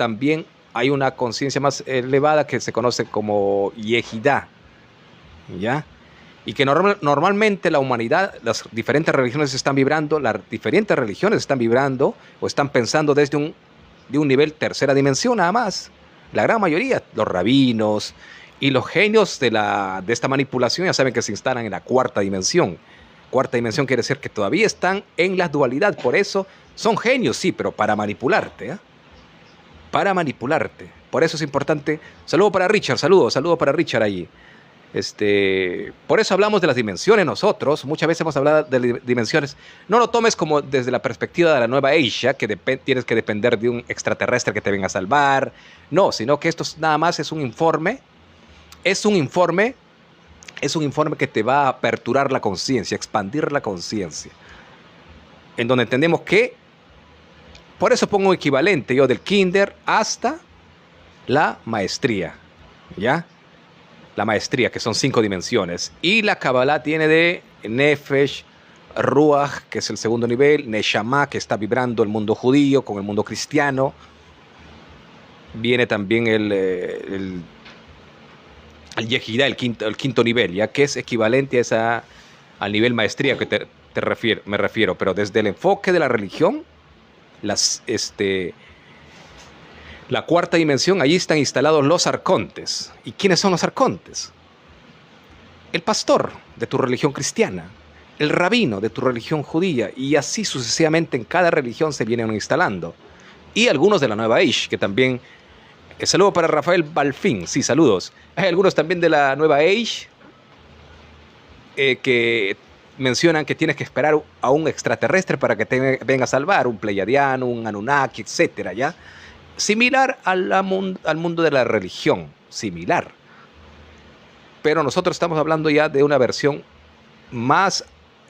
también hay una conciencia más elevada que se conoce como Yehidá, ¿ya? Y que normalmente la humanidad, las diferentes religiones están vibrando, o están pensando desde de un nivel tercera dimensión nada más. La gran mayoría, los rabinos y los genios de esta manipulación ya saben que se instalan en la cuarta dimensión. Cuarta dimensión quiere decir que todavía están en la dualidad, por eso son genios, sí, pero para manipularte, ¿eh? Para manipularte. Por eso es importante. Saludo para Richard, saludo para Richard allí. Por eso hablamos de las dimensiones nosotros. Muchas veces hemos hablado de dimensiones. No lo tomes como desde la perspectiva de la nueva Asia, que tienes que depender de un extraterrestre que te venga a salvar. No, sino que esto nada más es un informe. Es un informe que te va a aperturar la conciencia, expandir la conciencia. En donde entendemos que, por eso pongo un equivalente yo del kinder hasta la maestría, ¿ya? La maestría, que son 5 dimensiones. Y la Kabbalah tiene de Nefesh, Ruach, que es el segundo nivel, Neshama, que está vibrando el mundo judío con el mundo cristiano. Viene también el Yehidá, el quinto nivel, ya que es equivalente al nivel maestría que me refiero. Pero desde el enfoque de la religión, la cuarta dimensión, allí están instalados los arcontes. ¿Y quiénes son los arcontes? El pastor de tu religión cristiana, el rabino de tu religión judía, y así sucesivamente en cada religión se vienen instalando. Y algunos de la Nueva Age, que también... saludo para Rafael Balfín, sí, saludos. Hay algunos también de la Nueva Age que mencionan que tienes que esperar a un extraterrestre para que te venga a salvar, un pleiadiano, un Anunnaki, etcétera, ¿ya? Similar al mundo de la religión, similar. Pero nosotros estamos hablando ya de una versión más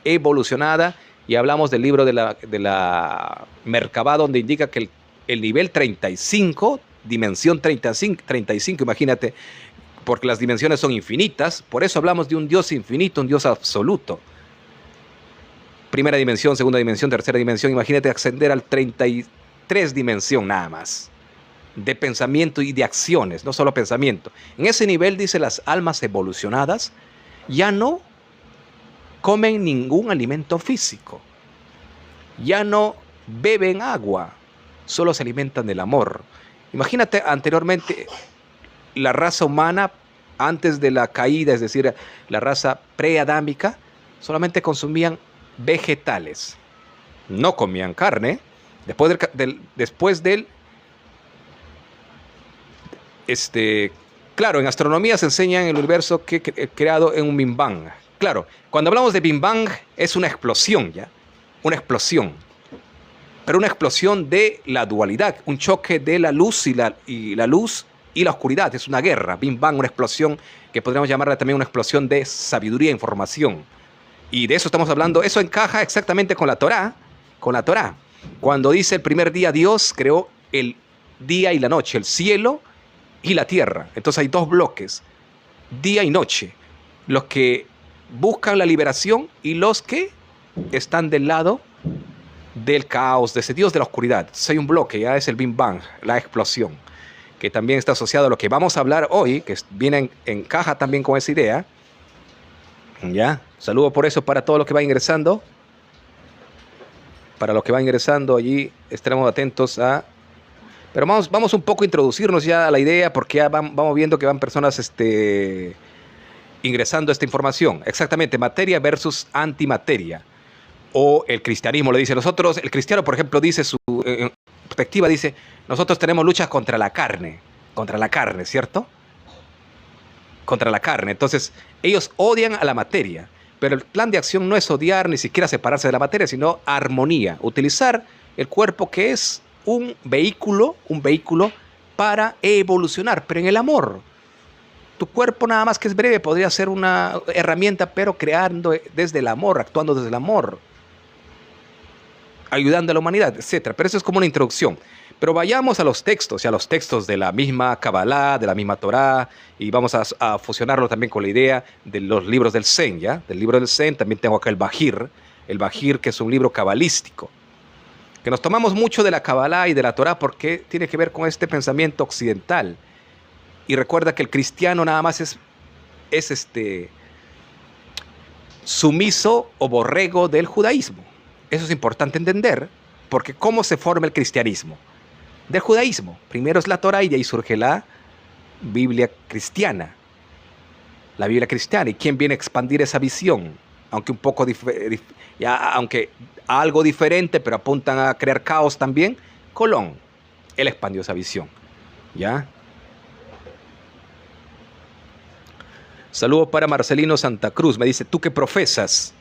evolucionada y hablamos del libro de la Merkabah, donde indica que el nivel 35, dimensión 35, imagínate, porque las dimensiones son infinitas, por eso hablamos de un Dios infinito, un Dios absoluto. Primera dimensión, segunda dimensión, tercera dimensión, imagínate ascender al 33 dimensión nada más, de pensamiento y de acciones, no solo pensamiento. En ese nivel, dice, las almas evolucionadas ya no comen ningún alimento físico, ya no beben agua, solo se alimentan del amor. Imagínate anteriormente la raza humana, antes de la caída, es decir, la raza preadámica, solamente consumían vegetales, no comían carne. Claro, en astronomía se enseña en el universo que creado en un Big Bang. Claro, cuando hablamos de Big Bang es una explosión, ¿ya? Una explosión. Pero una explosión de la dualidad, un choque de la luz y la luz y la oscuridad. Es una guerra. Big Bang, una explosión que podríamos llamarla también una explosión de sabiduría e información. Y de eso estamos hablando. Eso encaja exactamente con la Torá. Con la Torá. Cuando dice el primer día Dios creó el día y la noche, el cielo y la tierra. Entonces hay dos bloques, día y noche. Los que buscan la liberación y los que están del lado del caos, de ese Dios de la oscuridad. Entonces hay un bloque, ya es el Big Bang, la explosión, que también está asociado a lo que vamos a hablar hoy, que encaja también con esa idea. Ya, saludo por eso para todo lo que va ingresando. Para los que van ingresando allí, estaremos atentos a... Pero vamos un poco a introducirnos ya a la idea, porque ya vamos viendo que van personas ingresando esta información. Exactamente, materia versus antimateria. O el cristianismo le dice, nosotros, el cristiano, por ejemplo, dice su perspectiva, dice, nosotros tenemos luchas contra la carne, ¿cierto? Contra la carne. Entonces, ellos odian a la materia, pero el plan de acción no es odiar, ni siquiera separarse de la materia, sino armonía, utilizar el cuerpo que es un vehículo para evolucionar, pero en el amor. Tu cuerpo nada más que es breve, podría ser una herramienta, pero creando desde el amor, actuando desde el amor, ayudando a la humanidad, etc. Pero eso es como una introducción. Pero vayamos a los textos, y a los textos de la misma Kabbalah, de la misma Torá, y vamos a fusionarlo también con la idea de los libros del Zen, ¿ya? Del libro del Zen también tengo acá el Bajir, que es un libro cabalístico. Que nos tomamos mucho de la Kabbalah y de la Torah porque tiene que ver con este pensamiento occidental. Y recuerda que el cristiano nada más es sumiso o borrego del judaísmo. Eso es importante entender, porque ¿cómo se forma el cristianismo? Del judaísmo. Primero es la Torah y de ahí surge la Biblia cristiana. La Biblia cristiana. ¿Y quién viene a expandir esa visión? Aunque un poco aunque algo diferente, pero apuntan a crear caos también. Colón. Él expandió esa visión. ¿Ya? Saludos para Marcelino Santa Cruz. Me dice, ¿tú qué profesas?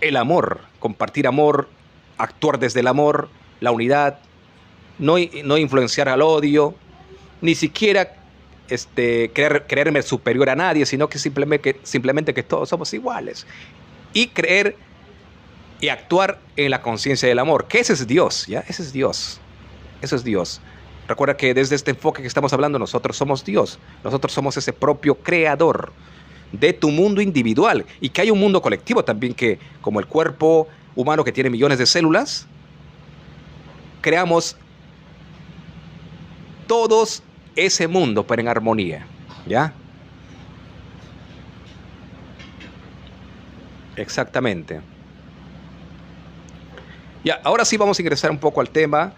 El amor, compartir amor, actuar desde el amor, la unidad, no influenciar al odio, ni siquiera creerme superior a nadie, sino que simplemente que todos somos iguales. Y creer y actuar en la conciencia del amor, que ese es Dios, ¿ya? Ese es Dios. Eso es Dios. Recuerda que desde este enfoque que estamos hablando, nosotros somos Dios. Nosotros somos ese propio creador de tu mundo individual. Y que hay un mundo colectivo también que, como el cuerpo humano que tiene millones de células, creamos todos ese mundo, pero en armonía. ¿Ya? Exactamente. Ya, ahora sí vamos a ingresar un poco al tema.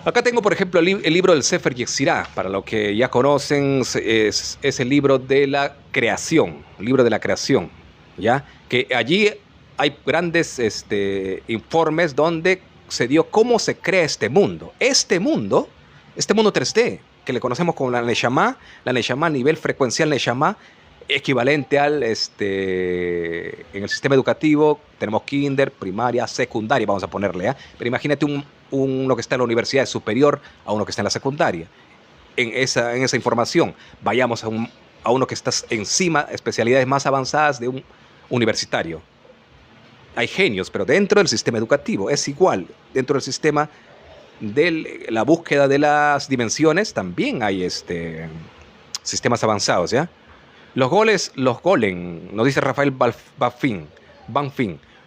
Acá tengo, por ejemplo, el libro del Sefer Yetzirah. Para lo que ya conocen, es el libro de la creación. El libro de la creación, ¿ya? Que allí hay grandes informes donde se dio cómo se crea este mundo. Este mundo 3D, que le conocemos como la Neshama a nivel frecuencial Neshama, equivalente al, en el sistema educativo, tenemos kinder, primaria, secundaria, vamos a ponerle, ¿eh? Pero imagínate uno que está en la universidad es superior a uno que está en la secundaria. En esa información, vayamos a uno que está encima, especialidades más avanzadas de un universitario. Hay genios, pero dentro del sistema educativo es igual. Dentro del sistema de la búsqueda de las dimensiones también hay sistemas avanzados, ¿ya? Los golem, nos dice Rafael Banfin.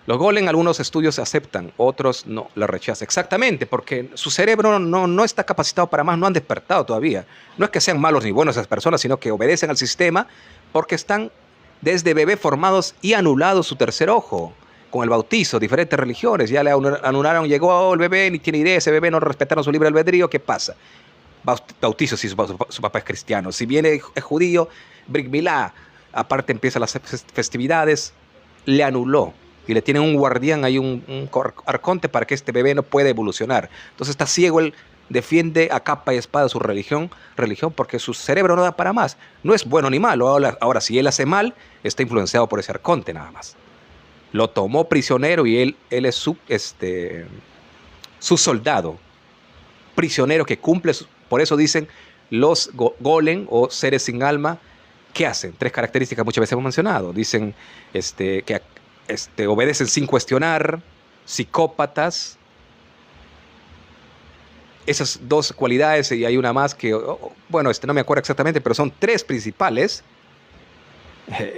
Los golem, algunos estudios aceptan, otros no, la rechazan. Exactamente, porque su cerebro no está capacitado para más, no han despertado todavía. No es que sean malos ni buenos esas personas, sino que obedecen al sistema porque están desde bebé formados y anulados su tercer ojo. Con el bautizo, diferentes religiones, ya le anularon, llegó el bebé, ni tiene idea, ese bebé no respetaron su libre albedrío, ¿qué pasa? Bautizo si su papá es cristiano, si viene es judío, Brit Milá, aparte empiezan las festividades, le anuló y le tienen un guardián, hay un arconte para que este bebé no pueda evolucionar. Entonces está ciego, él defiende a capa y espada su religión porque su cerebro no da para más. No es bueno ni malo, ahora si él hace mal, está influenciado por ese arconte nada más. Lo tomó prisionero y él es su soldado, prisionero que cumple, por eso dicen los golem o seres sin alma, ¿qué hacen? 3 características muchas veces hemos mencionado. Dicen que obedecen sin cuestionar, psicópatas. Esas 2 cualidades, y hay una más que, bueno, no me acuerdo exactamente, pero son 3 principales.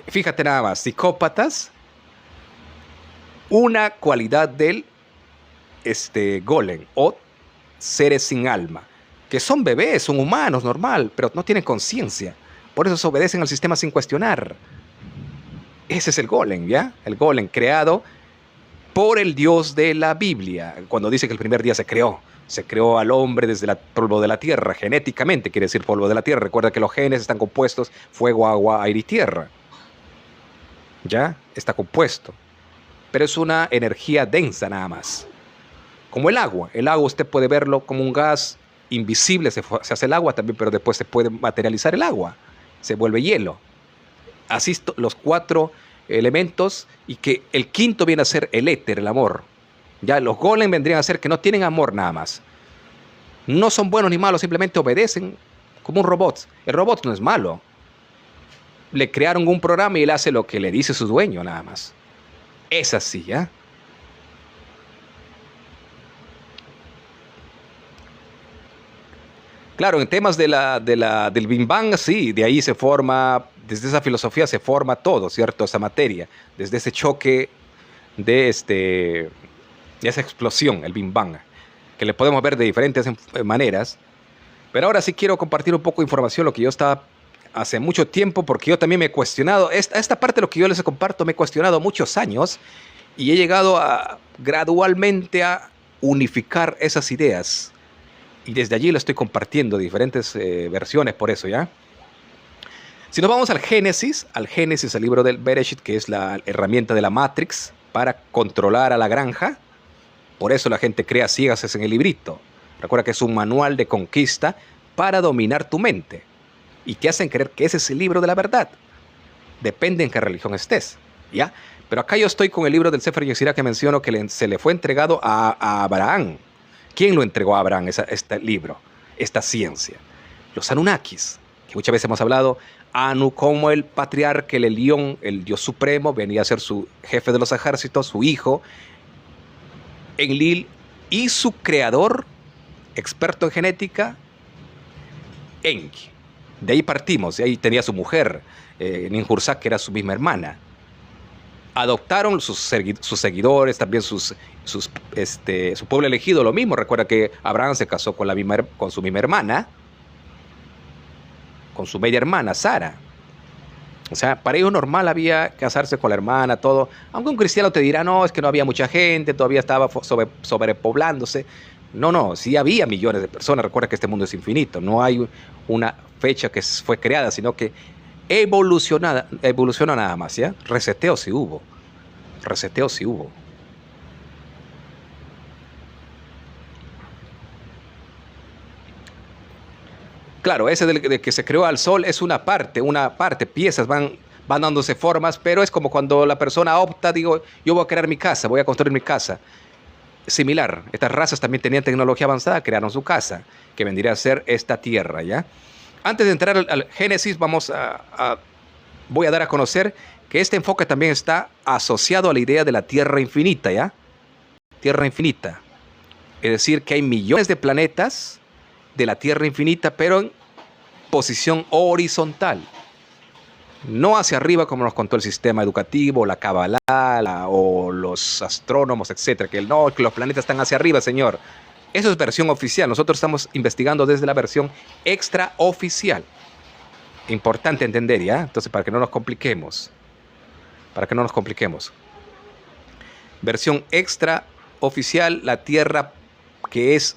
Fíjate nada más, psicópatas, una cualidad del golem o seres sin alma, que son bebés, son humanos, normal, pero no tienen conciencia. Por eso se obedecen al sistema sin cuestionar. Ese es el golem, ¿ya? El golem creado por el Dios de la Biblia. Cuando dice que el primer día se creó al hombre desde el polvo de la tierra, genéticamente quiere decir polvo de la tierra. Recuerda que los genes están compuestos fuego, agua, aire y tierra. ¿Ya? Está compuesto. Pero es una energía densa nada más. Como el agua. El agua usted puede verlo como un gas invisible, se hace el agua también, pero después se puede materializar el agua. Se vuelve hielo. Así los 4 elementos, y que el quinto viene a ser el éter, el amor. Ya los golem vendrían a ser que no tienen amor nada más. No son buenos ni malos, simplemente obedecen como un robot. El robot no es malo. Le crearon un programa y él hace lo que le dice su dueño nada más. Es así, ¿ya? Claro, en temas del Big Bang, sí, de ahí se forma, desde esa filosofía se forma todo, ¿cierto? Esa materia, desde ese choque de esa explosión, el Big Bang, que le podemos ver de diferentes maneras. Pero ahora sí quiero compartir un poco de información, lo que yo estaba hace mucho tiempo, porque yo también me he cuestionado, esta parte de lo que yo les comparto, me he cuestionado muchos años y he llegado gradualmente a unificar esas ideas. Y desde allí lo estoy compartiendo, diferentes versiones por eso, ¿ya? Si nos vamos al Génesis, el libro del Bereshit, que es la herramienta de la Matrix para controlar a la granja, por eso la gente crea ciegas en el librito. Recuerda que es un manual de conquista para dominar tu mente. Y te hacen creer que ese es el libro de la verdad. Depende en qué religión estés, ¿ya? Pero acá yo estoy con el libro del Sefer Yetzirah que menciono que se le fue entregado a Abraham. ¿Quién lo entregó a Abraham este libro, esta ciencia? Los Anunnakis, que muchas veces hemos hablado. Anu como el patriarca, el Elión, el Dios supremo, venía a ser su jefe de los ejércitos, su hijo. Enlil y su creador, experto en genética, Enki. De ahí partimos, de ahí tenía su mujer, Ninhursag, que era su misma hermana. Adoptaron sus seguidores, también su pueblo elegido, lo mismo. Recuerda que Abraham se casó con su misma hermana, con su media hermana, Sara. O sea, para ellos normal había casarse con la hermana, todo. Aunque un cristiano te dirá, no, es que no había mucha gente, todavía estaba sobrepoblándose. No, sí había millones de personas. Recuerda que este mundo es infinito. No hay una fecha que fue creada, sino que evoluciona nada más, ¿ya? Reseteo sí hubo. Claro, ese de que se creó al sol es una parte, piezas van dándose formas, pero es como cuando la persona opta, digo, yo voy a crear mi casa, voy a construir mi casa. Similar, estas razas también tenían tecnología avanzada, crearon su casa, que vendría a ser esta tierra, ¿ya? Antes de entrar al Génesis, voy a dar a conocer que este enfoque también está asociado a la idea de la tierra infinita, ¿ya? Tierra infinita. Es decir, que hay millones de planetas de la tierra infinita, pero en posición horizontal. No hacia arriba como nos contó el sistema educativo, la Kabbalah o los astrónomos, etcétera, que los planetas están hacia arriba, señor. Eso es versión oficial. Nosotros estamos investigando desde la versión extraoficial. Importante entender, ¿ya? Entonces, para que no nos compliquemos. Versión extraoficial, la Tierra que es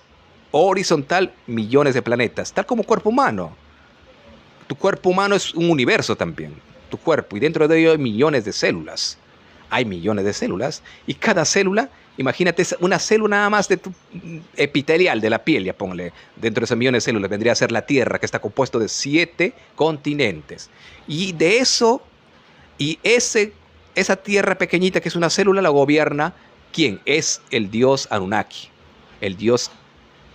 horizontal, millones de planetas, tal como cuerpo humano. Tu cuerpo humano es un universo también, tu cuerpo, y dentro de ello hay millones de células. Hay millones de células, y cada célula, imagínate, una célula nada más de tu epitelial, de la piel, ya ponle, dentro de esas millones de células vendría a ser la Tierra, que está compuesto de 7 continentes. Y de eso, esa Tierra pequeñita que es una célula, la gobierna, ¿quién? Es el dios Anunnaki, el dios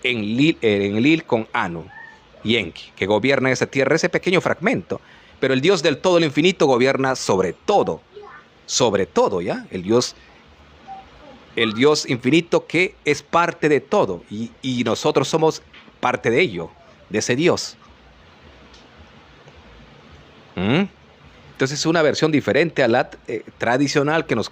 Enlil con Anu y Enki, que gobierna esa tierra, ese pequeño fragmento. Pero el Dios del todo, el infinito, gobierna sobre todo, ¿ya? El Dios infinito que es parte de todo, y nosotros somos parte de ello, de ese Dios. Entonces es una versión diferente a la tradicional que nos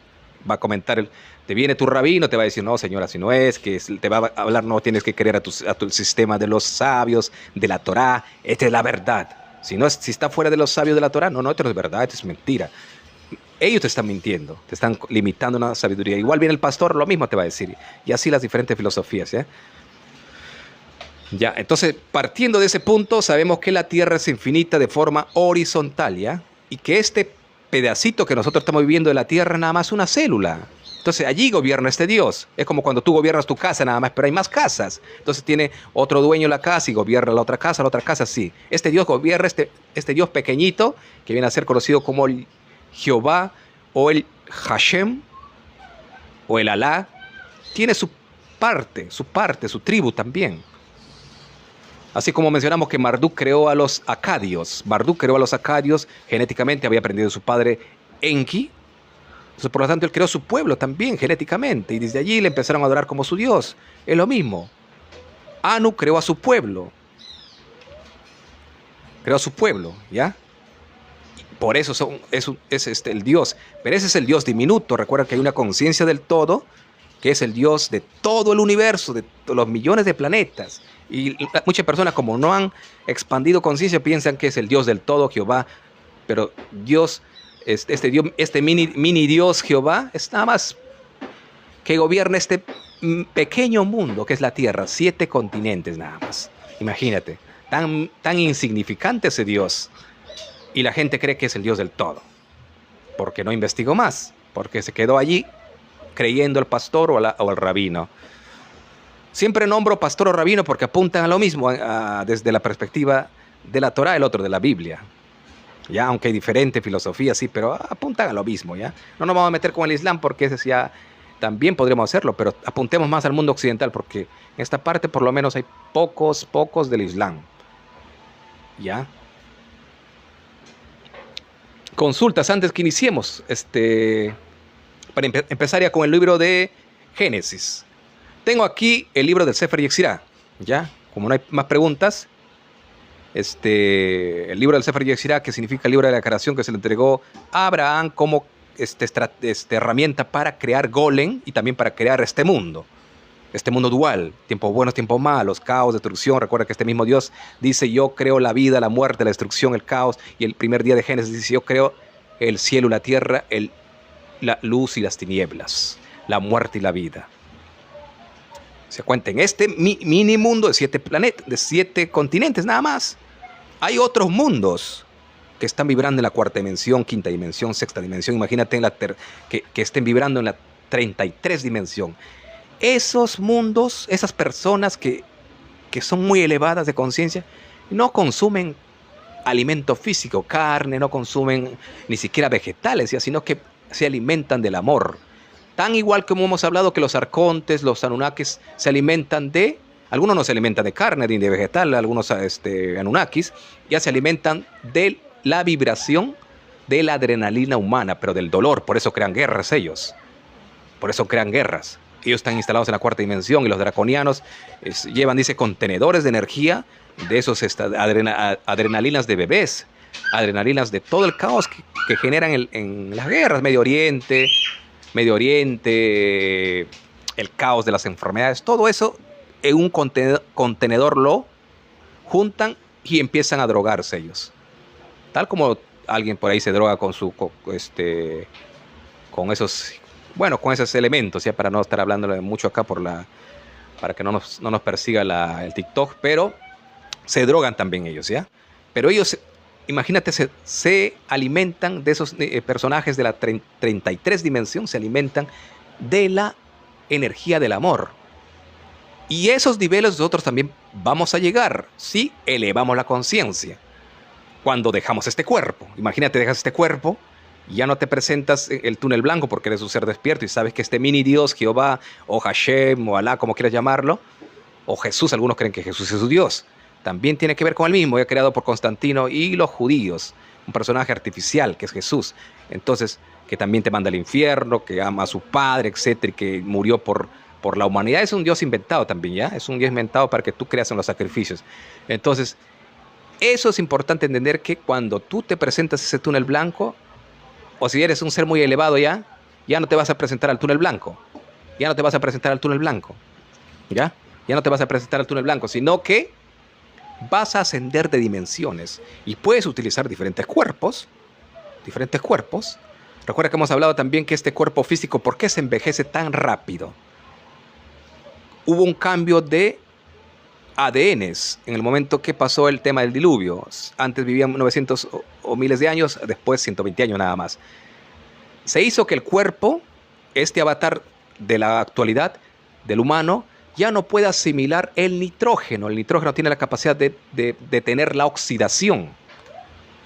va a comentar te viene tu rabino, te va a decir, no, señora, si no es, que te va a hablar, no, tienes que creer a tu sistema de los sabios, de la Torá, esta es la verdad. Si está fuera de los sabios de la Torá, no, esto no es verdad, esto es mentira. Ellos te están mintiendo, te están limitando una sabiduría. Igual viene el pastor, lo mismo te va a decir. Y así las diferentes filosofías, ¿ya? Ya, entonces, partiendo de ese punto, sabemos que la Tierra es infinita de forma horizontal, ¿ya? Y que este pedacito que nosotros estamos viviendo de la Tierra es nada más una célula. Entonces allí gobierna este Dios. Es como cuando tú gobiernas tu casa nada más, pero hay más casas. Entonces tiene otro dueño la casa y gobierna la otra casa, sí. Este Dios gobierna, este Dios pequeñito, que viene a ser conocido como el Jehová o el Hashem o el Alá, tiene su su tribu también. Así como mencionamos que Marduk creó a los acadios. Genéticamente había aprendido de su padre Enki. Entonces, por lo tanto, él creó su pueblo también genéticamente, y desde allí le empezaron a adorar como su Dios. Es lo mismo. Anu creó a su pueblo. ¿Ya? Por eso es el Dios. Pero ese es el Dios diminuto. Recuerda que hay una conciencia del todo que es el Dios de todo el universo, de los millones de planetas. Y muchas personas, como no han expandido conciencia, piensan que es el Dios del todo, Jehová. Pero Dios, Dios, este mini Dios Jehová, es nada más que gobierna este pequeño mundo que es la Tierra, 7 continentes nada más. Imagínate, tan insignificante ese Dios. Y la gente cree que es el Dios del todo, porque no investigó más, porque se quedó allí creyendo el pastor o el rabino. Siempre nombro pastor o rabino porque apuntan a lo mismo desde la perspectiva de la Torá, el otro de la Biblia. Ya, aunque hay diferente filosofía, sí, pero apuntan a lo mismo, ¿ya? No nos vamos a meter con el Islam porque ese ya también podríamos hacerlo, pero apuntemos más al mundo occidental porque en esta parte por lo menos hay pocos del Islam. ¿Ya? Consultas antes que iniciemos. Para empezar ya con el libro de Génesis. Tengo aquí el libro del Sefer Yetzirah. ¿Ya? Como no hay más preguntas, el libro del Sefer Yetzirah, que significa el libro de la creación que se le entregó a Abraham como herramienta para crear Golem y también para crear este mundo dual, tiempos buenos, tiempos malos, caos, destrucción. Recuerda que este mismo Dios dice: yo creo la vida, la muerte, la destrucción, el caos. Y el primer día de Génesis dice: yo creo el cielo y la tierra, la luz y las tinieblas, la muerte y la vida. Se cuenta en este mini mundo de 7 planetas, de 7 continentes nada más. Hay otros mundos que están vibrando en la 4ª dimensión, 5ª dimensión, 6ª dimensión. Imagínate que estén vibrando en la 33 dimensión. Esos mundos, esas personas que son muy elevadas de conciencia, no consumen alimento físico, carne, no consumen ni siquiera vegetales, sino que se alimentan del amor. Tan igual como hemos hablado que los arcontes, los anunnakis se alimentan algunos no se alimentan de carne ni de vegetal, algunos anunnakis ya se alimentan de la vibración de la adrenalina humana, pero del dolor. Por eso crean guerras ellos. Por eso crean guerras. Ellos están instalados en la 4ª dimensión y los draconianos llevan, dice, contenedores de energía de esos adrenalinas de bebés, adrenalinas de todo el caos que generan en las guerras, Medio Oriente, el caos de las enfermedades, todo eso en un contenedor lo juntan y empiezan a drogarse ellos. Tal como alguien por ahí se droga con esos elementos, ya, para no estar hablando mucho acá para que no nos persiga el TikTok, pero se drogan también ellos, ¿ya? Pero ellos, imagínate, se alimentan de esos personajes de la 33 dimensión, se alimentan de la energía del amor. Y esos niveles nosotros también vamos a llegar si elevamos la conciencia. Cuando dejamos este cuerpo, imagínate, dejas este cuerpo, ya no te presentas el túnel blanco porque eres un ser despierto y sabes que este mini Dios, Jehová, o Hashem, o Alá, como quieras llamarlo, o Jesús, algunos creen que Jesús es su Dios, también tiene que ver con el mismo, ya creado por Constantino y los judíos, un personaje artificial que es Jesús, entonces, que también te manda al infierno, que ama a su padre, etcétera, y que murió por la humanidad. Es un Dios inventado también, ¿ya? Es un Dios inventado para que tú creas en los sacrificios. Entonces, eso es importante entender, que cuando tú te presentas ese túnel blanco, o si eres un ser muy elevado ya no te vas a presentar al túnel blanco. Ya no te vas a presentar al túnel blanco. ¿Ya? Ya no te vas a presentar al túnel blanco, sino que vas a ascender de dimensiones y puedes utilizar diferentes cuerpos. Recuerda que hemos hablado también que este cuerpo físico, ¿por qué se envejece tan rápido? Hubo un cambio de ADNs en el momento que pasó el tema del diluvio. Antes vivían 900 o miles de años, después 120 años nada más. Se hizo que el cuerpo, este avatar de la actualidad del humano, ya no puede asimilar el nitrógeno. El nitrógeno tiene la capacidad de detener la oxidación.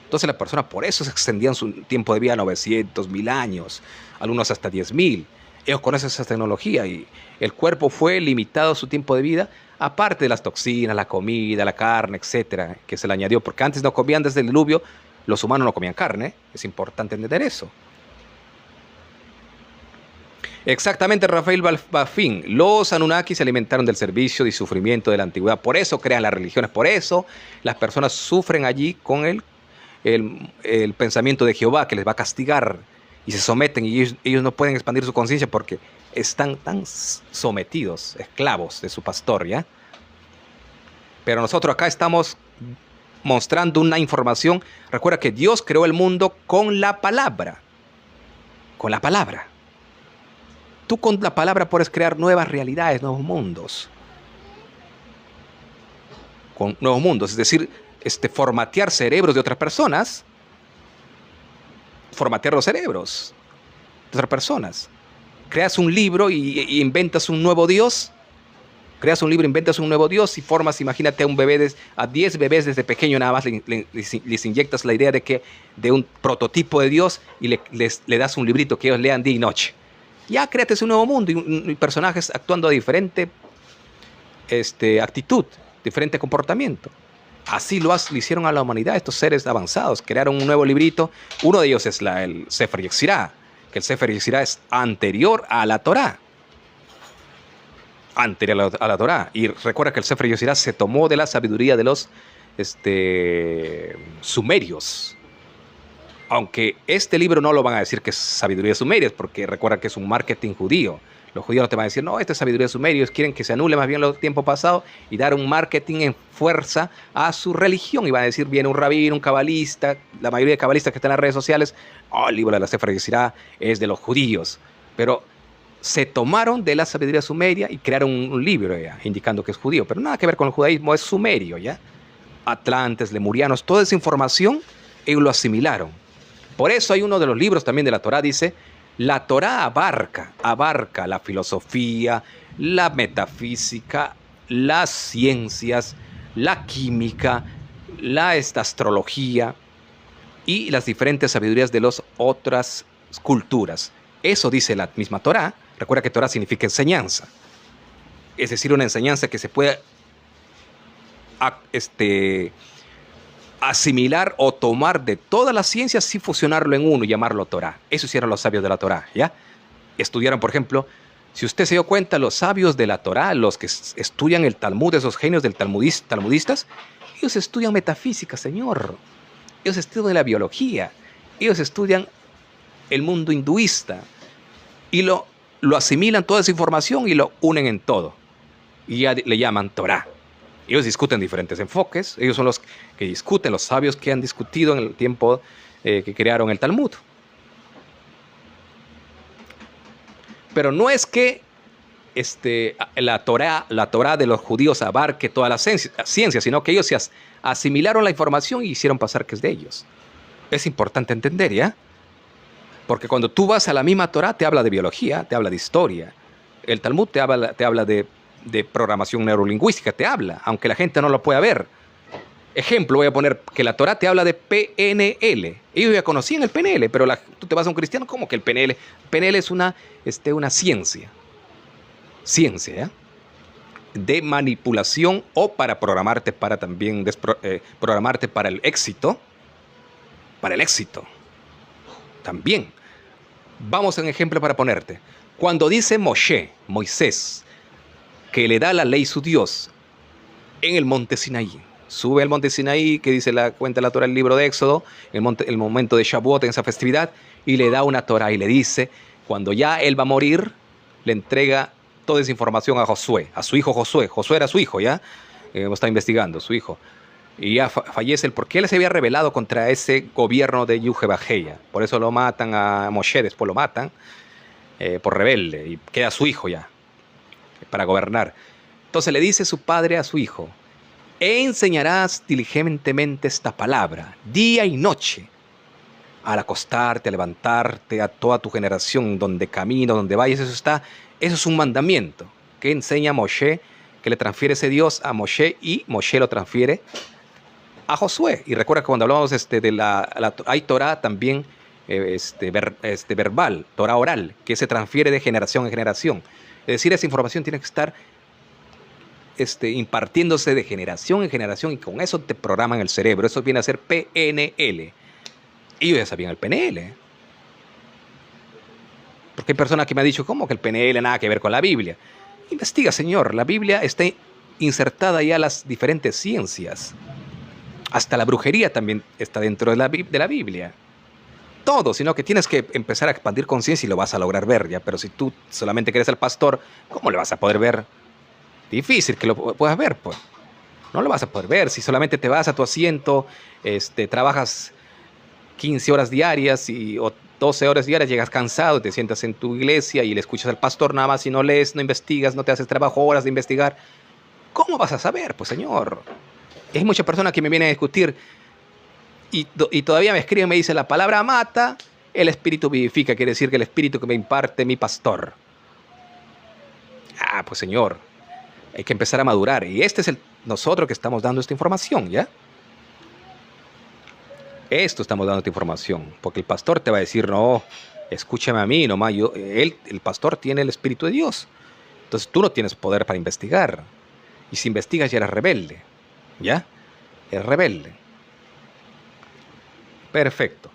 Entonces las personas por eso se extendían su tiempo de vida a 900, 1000 años, algunos hasta 10.000. Ellos conocen esa tecnología y el cuerpo fue limitado a su tiempo de vida, aparte de las toxinas, la comida, la carne, etcétera, que se le añadió, porque antes no comían desde el diluvio, los humanos no comían carne, es importante entender eso. Exactamente, Rafael Bafín, los Anunnaki se alimentaron del servicio y sufrimiento de la antigüedad, por eso crean las religiones, por eso las personas sufren allí con el pensamiento de Jehová, que les va a castigar, y se someten y ellos no pueden expandir su conciencia porque están tan sometidos, esclavos de su pastor, ¿ya? Pero nosotros acá estamos mostrando una información. Recuerda que Dios creó el mundo con la palabra. Con la palabra. Tú con la palabra puedes crear nuevas realidades, nuevos mundos. Con nuevos mundos, es decir, formatear cerebros de otras personas. Formatear los cerebros de otras personas. Creas un libro y inventas un nuevo Dios. Creas un libro, inventas un nuevo Dios y formas, imagínate, a 10 bebés desde pequeño nada más, les inyectas la idea de un prototipo de Dios y le das un librito que ellos lean día y noche. Ya créate un nuevo mundo y personajes actuando a diferente actitud, diferente comportamiento. Así lo hicieron a la humanidad estos seres avanzados. Crearon un nuevo librito. Uno de ellos es el Sefer Yetzirah, que el Sefer Yetzirah es anterior a la Torá. Anterior a la Torá. Y recuerda que el Sefer Yetzirah se tomó de la sabiduría de los sumerios. Aunque este libro no lo van a decir que es sabiduría sumeria, porque recuerda que es un marketing judío. Los judíos no te van a decir, no, esta es sabiduría sumeria. Ellos quieren que se anule más bien los tiempos pasados y dar un marketing en fuerza a su religión. Y van a decir, viene un rabino, un cabalista, la mayoría de cabalistas que están en las redes sociales, el libro de la Sefer Yetzirah es de los judíos. Pero se tomaron de la sabiduría sumeria y crearon un libro ya, indicando que es judío. Pero nada que ver con el judaísmo, es sumerio, ¿ya? Atlantes, lemurianos, toda esa información ellos lo asimilaron. Por eso hay uno de los libros también de la Torá, dice, la Torá abarca la filosofía, la metafísica, las ciencias, la química, la astrología y las diferentes sabidurías de las otras culturas. Eso dice la misma Torá. Recuerda que Torá significa enseñanza. Es decir, una enseñanza que se puede asimilar o tomar de todas las ciencias y fusionarlo en uno y llamarlo Torá. Eso hicieron los sabios de la Torá, ¿ya? Estudiaron, por ejemplo, si usted se dio cuenta, los sabios de la Torá, los que estudian el Talmud, esos genios del talmudistas, ellos estudian metafísica, señor. Ellos estudian la biología. Ellos estudian el mundo hinduista y lo asimilan toda esa información y lo unen en todo. Y ya le llaman Torá. Ellos discuten diferentes enfoques. Ellos son los que discuten, los sabios que han discutido en el tiempo que crearon el Talmud. Pero no es que la Torá de los judíos abarque toda la ciencia, sino que ellos se asimilaron la información y hicieron pasar que es de ellos. Es importante entender, ¿ya? Porque cuando tú vas a la misma Torá, te habla de biología, te habla de historia. El Talmud te habla de programación neurolingüística, te habla, aunque la gente no lo pueda ver. Ejemplo, voy a poner que la Torá te habla de PNL. Ellos ya conocían el PNL, pero tú te vas a un cristiano, ¿cómo que el PNL? PNL es una ciencia. Ciencia, ¿ya? De manipulación o para programarte para también programarte para el éxito. Para el éxito. También. Vamos a un ejemplo para ponerte. Cuando dice Moisés, que le da la ley su Dios en el monte Sinaí. Sube al monte Sinaí, que cuenta la Torá el libro de Éxodo, el momento de Shavuot, en esa festividad, y le da una Torá y le dice, cuando ya él va a morir, le entrega toda esa información a Josué, a su hijo Josué. Josué era su hijo, ¿ya? Está investigando, su hijo. Y ya fallece porque él se había rebelado contra ese gobierno de Yujebajeya. Por eso lo matan a Moshe, después lo matan por rebelde, y queda su hijo ya para gobernar. Entonces le dice su padre a su hijo, enseñarás diligentemente esta palabra, día y noche, al acostarte, a levantarte, a toda tu generación, donde camino, donde vayas. Eso es un mandamiento que enseña a Moshe, que le transfiere ese Dios a Moshe y Moshe lo transfiere a Josué. Y recuerda que cuando hablamos hay Torah también verbal, Torah oral, que se transfiere de generación en generación. Es decir, esa información tiene que estar impartiéndose de generación en generación y con eso te programan el cerebro. Eso viene a ser PNL. Ellos ya sabían el PNL. Porque hay personas que me han dicho, ¿cómo que el PNL nada que ver con la Biblia? Investiga, señor. La Biblia está insertada ya a las diferentes ciencias. Hasta la brujería también está dentro de la Biblia. todo, sino que tienes que empezar a expandir conciencia y lo vas a lograr ver, ¿ya? Pero si tú solamente quieres al pastor, ¿cómo le vas a poder ver? Difícil que lo puedas ver, pues. No lo vas a poder ver. Si solamente te vas a tu asiento, trabajas 15 horas diarias o 12 horas diarias, llegas cansado, te sientas en tu iglesia y le escuchas al pastor nada más y no lees, no investigas, no te haces trabajo, horas de investigar, ¿cómo vas a saber? Pues señor, hay muchas personas que me vienen a discutir y todavía me escriben, me dicen la palabra mata, el espíritu vivifica, quiere decir que el espíritu que me imparte mi pastor. Ah, pues señor, hay que empezar a madurar y este es nosotros que estamos dando esta información, ¿ya? Esto estamos dando esta información, porque el pastor te va a decir, no, escúchame a mí, nomás, el pastor tiene el Espíritu de Dios. Entonces tú no tienes poder para investigar. Y si investigas ya eres rebelde, ¿ya? Eres rebelde. Perfecto.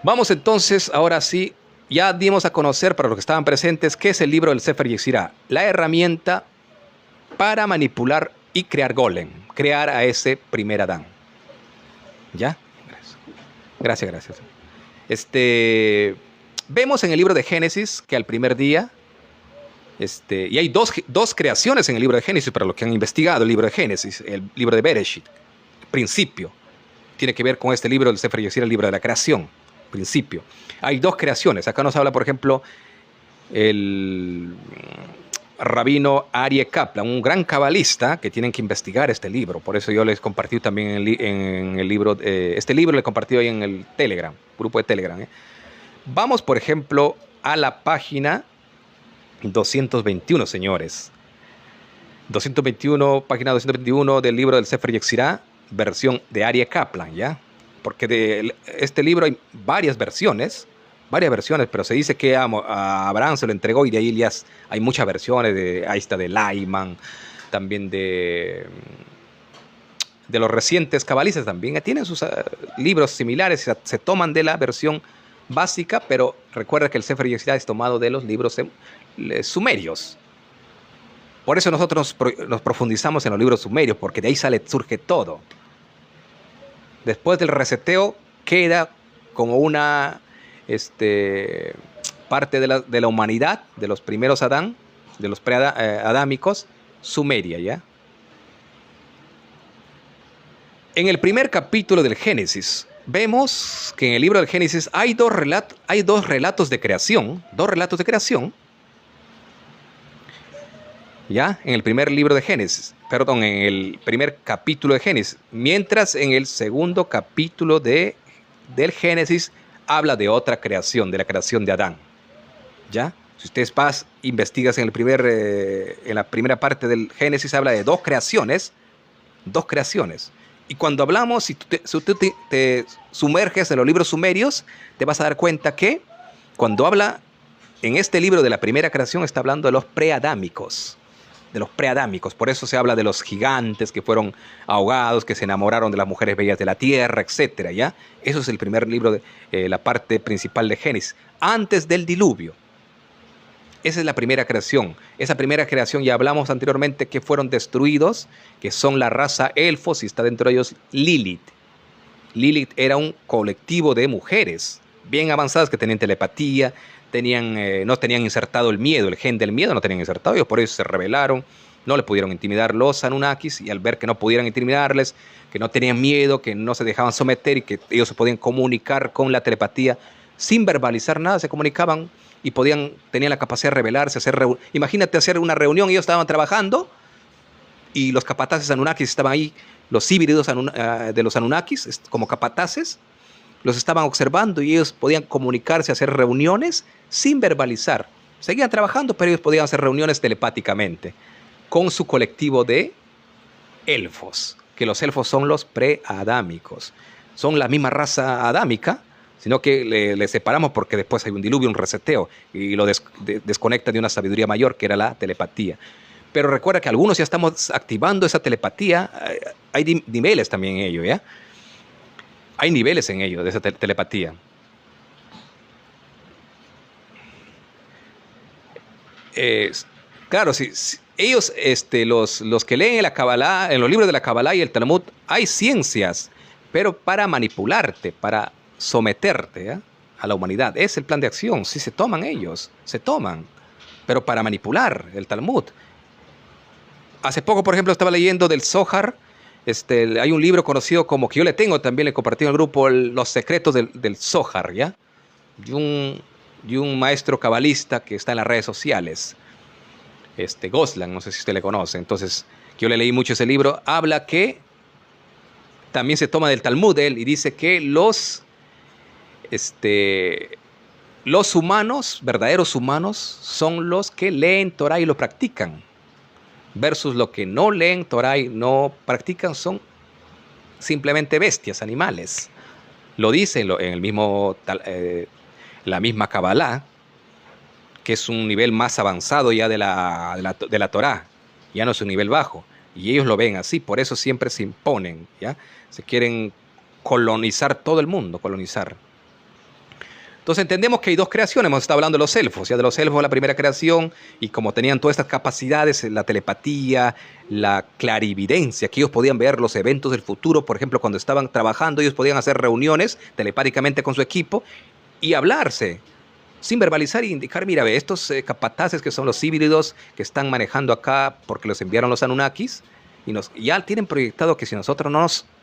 Vamos entonces, ahora sí, ya dimos a conocer para los que estaban presentes qué es el libro del Sefer Yetzirah, la herramienta para manipular y crear golem, crear a ese primer Adán. ¿Ya? Gracias. Vemos en el libro de Génesis que al primer día, y hay dos creaciones en el libro de Génesis para los que han investigado el libro de Génesis, el libro de Bereshit, principio. Tiene que ver con este libro del Sefer Yetzirah, el libro de la creación, principio. Hay dos creaciones. Acá nos habla, por ejemplo, el rabino Aryeh Kaplan, un gran cabalista que tienen que investigar este libro. Por eso yo les compartí también en el libro, este libro le compartí hoy en el Telegram, grupo de Telegram. Vamos, por ejemplo, a la página 221, señores. 221, página 221 del libro del Sefer Yetzirah, versión de Aryeh Kaplan, ¿ya? Porque de este libro hay varias versiones, pero se dice que a Abraham se lo entregó y de ahí ya hay muchas versiones, ahí está de Lyman, también de los recientes cabalistas también, tienen sus libros similares, se toman de la versión básica, pero recuerda que el Sefer Yetzirah es tomado de los libros sumerios. Por eso nosotros nos profundizamos en los libros sumerios, porque de ahí surge todo. Después del reseteo queda como una parte de la humanidad, de los primeros Adán, de los preadámicos, sumeria, ¿ya? En el primer capítulo del Génesis, vemos que en el libro del Génesis hay dos relatos de creación, ¿ya? En el primer libro de Génesis, en el primer capítulo de Génesis, mientras en el segundo capítulo del Génesis habla de otra creación, de la creación de Adán, ¿ya? Si ustedes investigas en la primera parte del Génesis, habla de dos creaciones, y cuando hablamos, si tú te sumerges en los libros sumerios, te vas a dar cuenta que cuando habla en este libro de la primera creación, está hablando de los preadámicos, por eso se habla de los gigantes que fueron ahogados, que se enamoraron de las mujeres bellas de la tierra, etcétera, ¿ya? Eso es el primer libro, la parte principal de Génesis, antes del diluvio. Esa es la primera creación. Esa primera creación ya hablamos anteriormente que fueron destruidos, que son la raza elfos y está dentro de ellos Lilith. Lilith era un colectivo de mujeres bien avanzadas que tenían telepatía, no tenían insertado el miedo, el gen del miedo no tenían insertado, ellos por eso se rebelaron, no le pudieron intimidar los Anunnakis, y al ver que no pudieran intimidarles, que no tenían miedo, que no se dejaban someter y que ellos se podían comunicar con la telepatía sin verbalizar nada, se comunicaban y tenían la capacidad de rebelarse, imagínate hacer una reunión, ellos estaban trabajando y los capataces Anunnakis estaban ahí, los híbridos de los Anunnakis como capataces, los estaban observando y ellos podían comunicarse, hacer reuniones sin verbalizar. Seguían trabajando, pero ellos podían hacer reuniones telepáticamente con su colectivo de elfos, que los elfos son los preadámicos. Son la misma raza adámica, sino que le separamos porque después hay un diluvio, un reseteo, y lo desconecta de una sabiduría mayor, que era la telepatía. Pero recuerda que algunos ya estamos activando esa telepatía, hay niveles también en ello, ¿ya? Hay niveles en ello, de esa telepatía. Claro, si ellos, los que leen la Kabbalah, en los libros de la Kabbalah y el Talmud, hay ciencias, pero para manipularte, para someterte, ¿ya?, a la humanidad. Es el plan de acción. Sí, se toman ellos, se toman, pero para manipular el Talmud. Hace poco, por ejemplo, estaba leyendo del Zohar. Hay un libro conocido como, que yo le tengo también, le compartí en el grupo, Los secretos del Zohar, ¿ya? De un maestro cabalista que está en las redes sociales, Goslan, no sé si usted le conoce. Entonces, yo le leí mucho ese libro. Habla que también se toma del Talmud él, y dice que los humanos, verdaderos humanos, son los que leen Torah y lo practican, versus los que no leen Torah y no practican son simplemente bestias, animales. Lo dice en el mismo, la misma Kabbalah, que es un nivel más avanzado ya de la Torah, ya no es un nivel bajo, y ellos lo ven así. Por eso siempre se imponen, ¿ya? Se quieren colonizar todo el mundo, colonizar. Entonces entendemos que hay dos creaciones. Hemos estado hablando de los elfos, ya de los elfos, la primera creación, y como tenían todas estas capacidades, la telepatía, la clarividencia, que ellos podían ver los eventos del futuro. Por ejemplo, cuando estaban trabajando, ellos podían hacer reuniones telepáticamente con su equipo y hablarse sin verbalizar e indicar: mira, ve, estos capataces que son los híbridos que están manejando acá porque los enviaron los Anunnakis, y ya tienen proyectado que si nosotros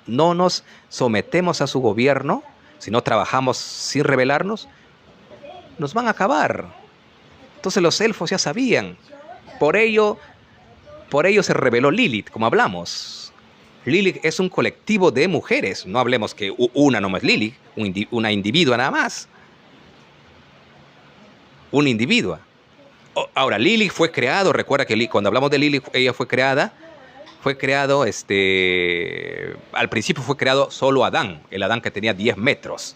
no nos sometemos a su gobierno, si no trabajamos sin rebelarnos, nos van a acabar. Entonces los elfos ya sabían. Por ello se rebeló Lilith, como hablamos. Lilith es un colectivo de mujeres. No hablemos que una no es Lilith, una individua nada más. Una individua. Ahora, Lilith fue creado, recuerda que cuando hablamos de Lilith, ella fue creado, al principio fue creado solo Adán, el Adán que tenía 10 metros.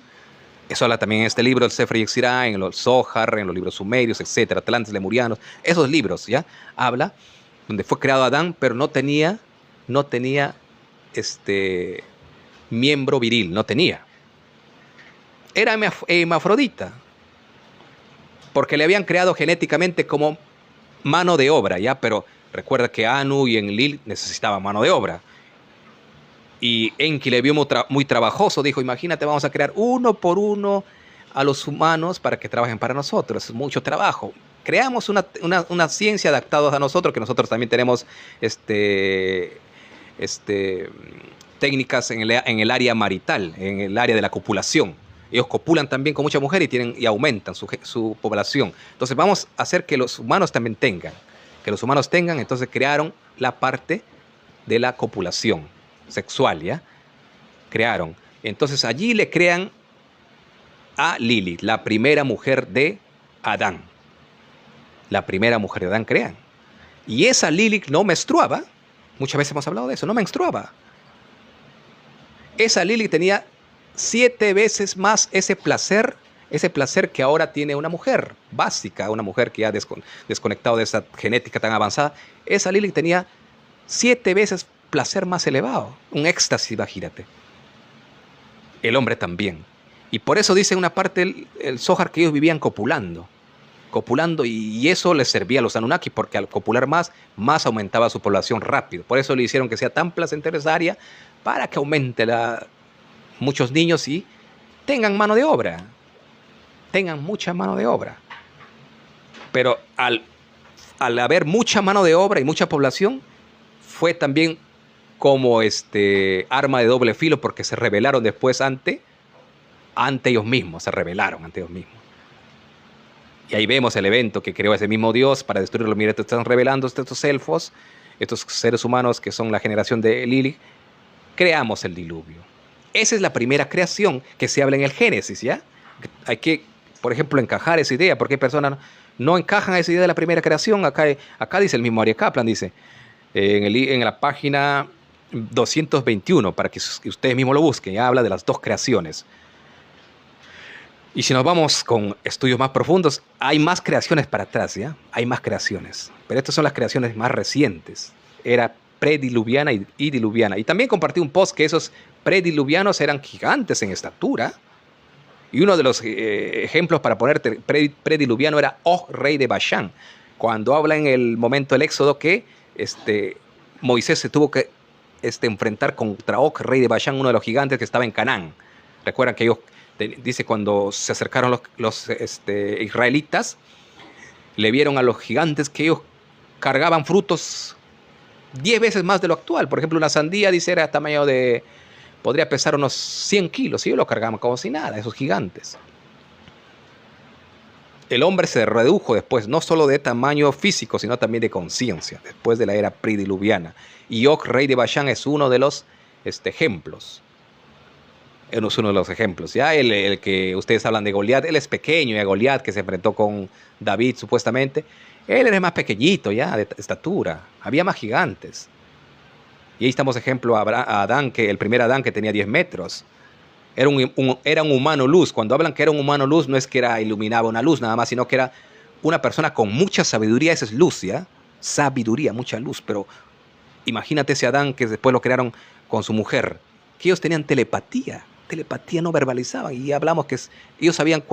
Eso habla también en este libro, el Sefer Yetzirah, en los Zohar, en los libros sumerios, etcétera, Atlantes, Lemurianos, esos libros, ¿ya? Habla donde fue creado Adán, pero no tenía miembro viril, no tenía. Era hermafrodita, porque le habían creado genéticamente como mano de obra, ¿ya? Pero recuerda que Anu y Enlil necesitaban mano de obra. Y Enki le vio muy trabajoso, dijo: imagínate, vamos a crear uno por uno a los humanos para que trabajen para nosotros. Es mucho trabajo. Creamos una ciencia adaptada a nosotros, que nosotros también tenemos técnicas en el área marital, en el área de la copulación. Ellos copulan también con muchas mujeres y aumentan su población. Entonces vamos a hacer que los humanos también tengan. Entonces crearon la parte de la copulación sexual, ¿ya? Crearon. Entonces allí le crean a Lilith, la primera mujer de Adán. La primera mujer de Adán crean. Y esa Lilith no menstruaba. Muchas veces hemos hablado de eso, no menstruaba. Esa Lilith tenía 7 veces más ese placer que ahora tiene una mujer básica, una mujer que ha desconectado de esa genética tan avanzada. Esa Lilith tenía 7 veces placer más elevado, un éxtasis, imagínate. El hombre también. Y por eso dice en una parte el Zohar que ellos vivían copulando, y eso les servía a los Anunnaki, porque al copular más aumentaba su población rápido. Por eso le hicieron que sea tan placentera esa área, para que aumente muchos niños y tengan mano de obra, tengan mucha mano de obra. Pero al haber mucha mano de obra y mucha población, fue también como arma de doble filo, porque se rebelaron después ante ellos mismos, Y ahí vemos el evento que creó ese mismo Dios para destruirlo. Mira, te están revelando estos elfos, estos seres humanos que son la generación de Lilith. Creamos el diluvio. Esa es la primera creación que se habla en el Génesis, ¿ya? Hay que, por ejemplo, encajar esa idea, porque hay personas no encajan a esa idea de la primera creación. Acá dice el mismo Aryeh Kaplan, dice, en la página 221, para que ustedes mismos lo busquen, ya habla de las dos creaciones. Y si nos vamos con estudios más profundos, hay más creaciones para atrás, ¿ya? Hay más creaciones. Pero estas son las creaciones más recientes. Era prediluviana y diluviana. Y también compartí un post que esos prediluvianos eran gigantes en estatura. Y uno de los ejemplos para ponerte prediluviano era Og, rey de Bashán. Cuando habla en el momento del Éxodo que Moisés se tuvo que enfrentar contra Og, rey de Bashán, uno de los gigantes que estaba en Canaán. Recuerdan que ellos Dice, cuando se acercaron los israelitas, le vieron a los gigantes que ellos cargaban frutos 10 veces más de lo actual. Por ejemplo, una sandía, dice, era tamaño de... podría pesar unos 100 kilos, y ellos lo cargaban como si nada, esos gigantes. El hombre se redujo después, no solo de tamaño físico, sino también de conciencia, después de la era prediluviana. Y Og, rey de Bashán, es uno de los ejemplos. Es uno de los ejemplos. Ya el que ustedes hablan de Goliat, él es pequeño, y a Goliat, que se enfrentó con David supuestamente, él era más pequeñito ya, de estatura. Había más gigantes. Y ahí estamos ejemplo a Adán, que el primer Adán, que tenía 10 metros. Era un humano luz. Cuando hablan que era un humano luz, no es que iluminaba una luz nada más, sino que era una persona con mucha sabiduría. Esa es luz, ¿ya? Sabiduría, mucha luz. Pero imagínate ese Adán que después lo crearon con su mujer, que ellos tenían telepatía. Telepatía, no verbalizaban. Y hablamos que ellos sabían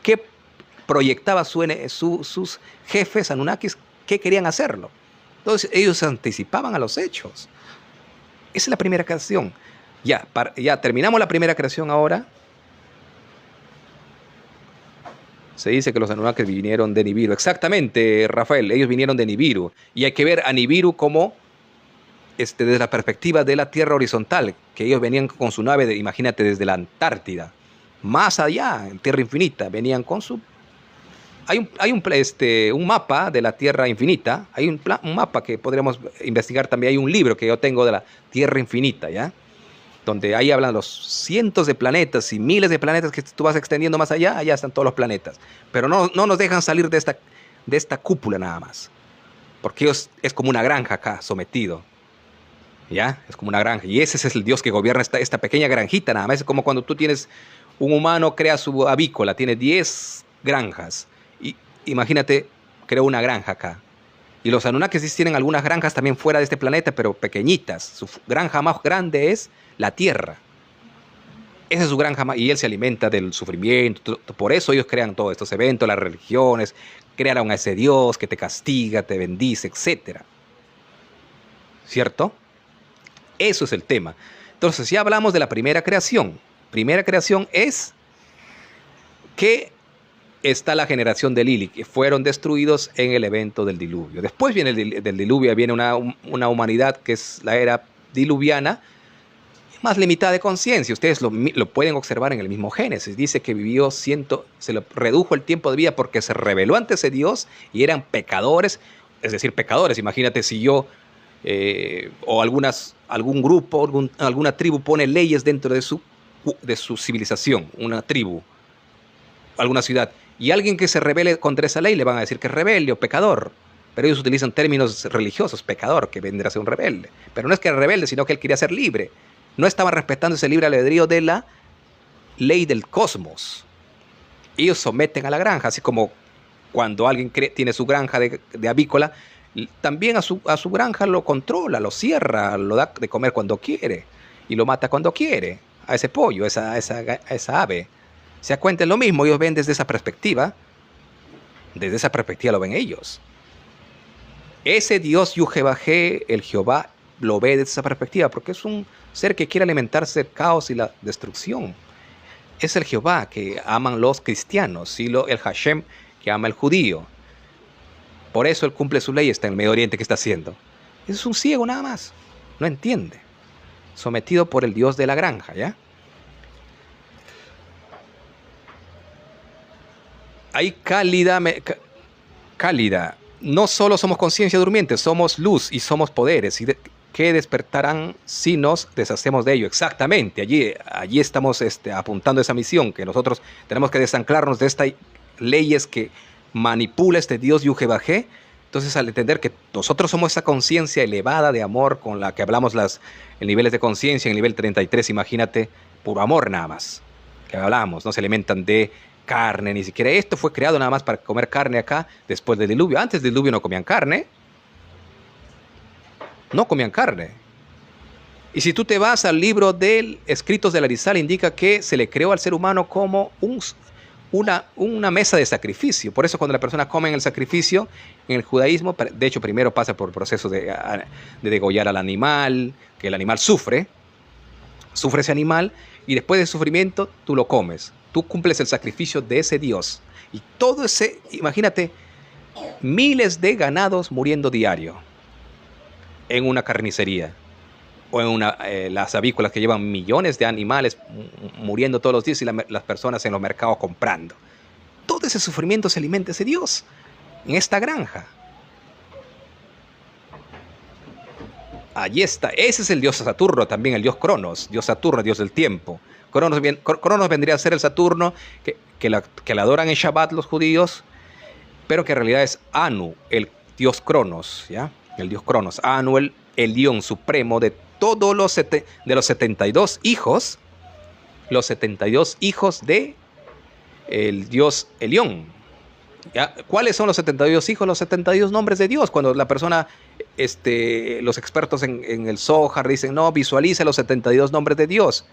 qué proyectaba sus jefes, Anunnakis, qué querían hacerlo. Entonces ellos se anticipaban a los hechos. Esa es la primera creación. Ya terminamos la primera creación ahora. Se dice que los Anunnakis vinieron de Nibiru. Exactamente, Rafael, ellos vinieron de Nibiru. Y hay que ver a Nibiru como desde la perspectiva de la Tierra horizontal, que ellos venían con su nave, imagínate, desde la Antártida. Más allá, en Tierra Infinita, venían con su... Hay un mapa de la Tierra Infinita. Hay un mapa que podríamos investigar también. Hay un libro que yo tengo de la Tierra Infinita, ¿ya? Donde ahí hablan los cientos de planetas y miles de planetas que tú vas extendiendo más allá. Allá están todos los planetas. Pero no nos dejan salir de esta cúpula nada más. Porque ellos es como una granja acá, sometido. ¿Ya? Es como una granja. Y ese es el Dios que gobierna esta pequeña granjita nada más. Es como cuando tú tienes un humano, crea su avícola, tiene 10 granjas. Y imagínate, creó una granja acá. Y los Anunnakis tienen algunas granjas también fuera de este planeta, pero pequeñitas. Su granja más grande es la Tierra. Esa es su granja más, y él se alimenta del sufrimiento. Por eso ellos crean todos estos eventos, las religiones, crearon a ese Dios que te castiga, te bendice, etc. ¿Cierto? Eso es el tema. Entonces, ya hablamos de la primera creación. Primera creación es que está la generación de Lilith, que fueron destruidos en el evento del diluvio. Después viene del diluvio, viene una humanidad que es la era diluviana, más limitada de conciencia. Ustedes lo pueden observar en el mismo Génesis. Dice que se le redujo el tiempo de vida porque se rebeló ante ese Dios y eran pecadores, es decir, pecadores. Imagínate si yo o algún grupo, alguna tribu pone leyes dentro de su civilización, una tribu, alguna ciudad, y alguien que se rebele contra esa ley le van a decir que es rebelde o pecador. Pero ellos utilizan términos religiosos, pecador, que vendrá a ser un rebelde. Pero no es que era rebelde, sino que él quería ser libre. No estaba respetando ese libre albedrío de la ley del cosmos. Ellos someten a la granja, así como cuando alguien tiene su granja de avícola, también a su granja lo controla, lo cierra, lo da de comer cuando quiere y lo mata cuando quiere, a ese pollo, a esa ave. Se da cuenta, es lo mismo, ellos ven desde esa perspectiva lo ven ellos. Ese Dios Yuhebajé, el Jehová, lo ve desde esa perspectiva, porque es un ser que quiere alimentarse del caos y la destrucción. Es el Jehová que aman los cristianos, y el Hashem que ama el judío. Por eso él cumple su ley, está en el Medio Oriente que está haciendo. Es un ciego nada más, no entiende. Sometido por el Dios de la granja, ¿ya? Hay cálida. No solo somos conciencia durmiente, somos luz y somos poderes que despertarán si nos deshacemos de ello. Exactamente, allí estamos apuntando esa misión, que nosotros tenemos que desanclarnos de estas leyes que manipula este Dios Yuhebajé. Entonces, al entender que nosotros somos esa conciencia elevada de amor con la que hablamos en niveles de conciencia, en el nivel 33, imagínate, puro amor nada más, que hablamos, no se alimentan de carne, ni siquiera esto fue creado nada más para comer carne acá después del diluvio. Antes del diluvio no comían carne. No comían carne. Y si tú te vas al libro de Escritos de Arizal, indica que se le creó al ser humano como una mesa de sacrificio. Por eso cuando la persona come en el sacrificio, en el judaísmo, de hecho primero pasa por el proceso de degollar al animal, que el animal sufre. sufre ese animal y después del sufrimiento tú lo comes. Tú cumples el sacrificio de ese Dios. Y todo ese, imagínate, miles de ganados muriendo diario en una carnicería o en las avícolas que llevan millones de animales muriendo todos los días y las personas en los mercados comprando. Todo ese sufrimiento se alimenta ese Dios en esta granja. Allí está. Ese es el dios Saturno, también el dios Cronos. Dios Saturno, dios del tiempo. Cronos vendría a ser el Saturno que le adoran en Shabbat los judíos, pero que en realidad es Anu, el dios Cronos, ¿ya? El dios Cronos. Anu, el dios supremo de todos los 72 hijos, los 72 hijos de el dios Elión. ¿Ya? ¿Cuáles son los 72 hijos? Los 72 nombres de Dios. Cuando la persona, los expertos en el Zohar dicen, no, visualiza los 72 nombres de Dios.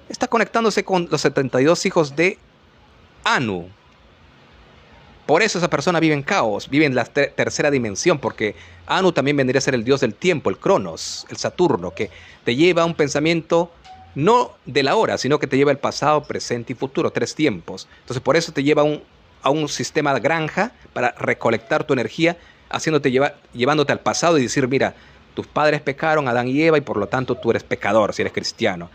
Está conectándose con los 72 hijos de Anu. Por eso esa persona vive en caos, vive en la tercera dimensión, porque Anu también vendría a ser el dios del tiempo, el Cronos, el Saturno, que te lleva a un pensamiento no de la hora, sino que te lleva al pasado, presente y futuro, 3 tiempos. Entonces por eso te lleva a un sistema de granja para recolectar tu energía, llevándote al pasado y decir, mira, tus padres pecaron, Adán y Eva, y por lo tanto tú eres pecador si eres cristiano.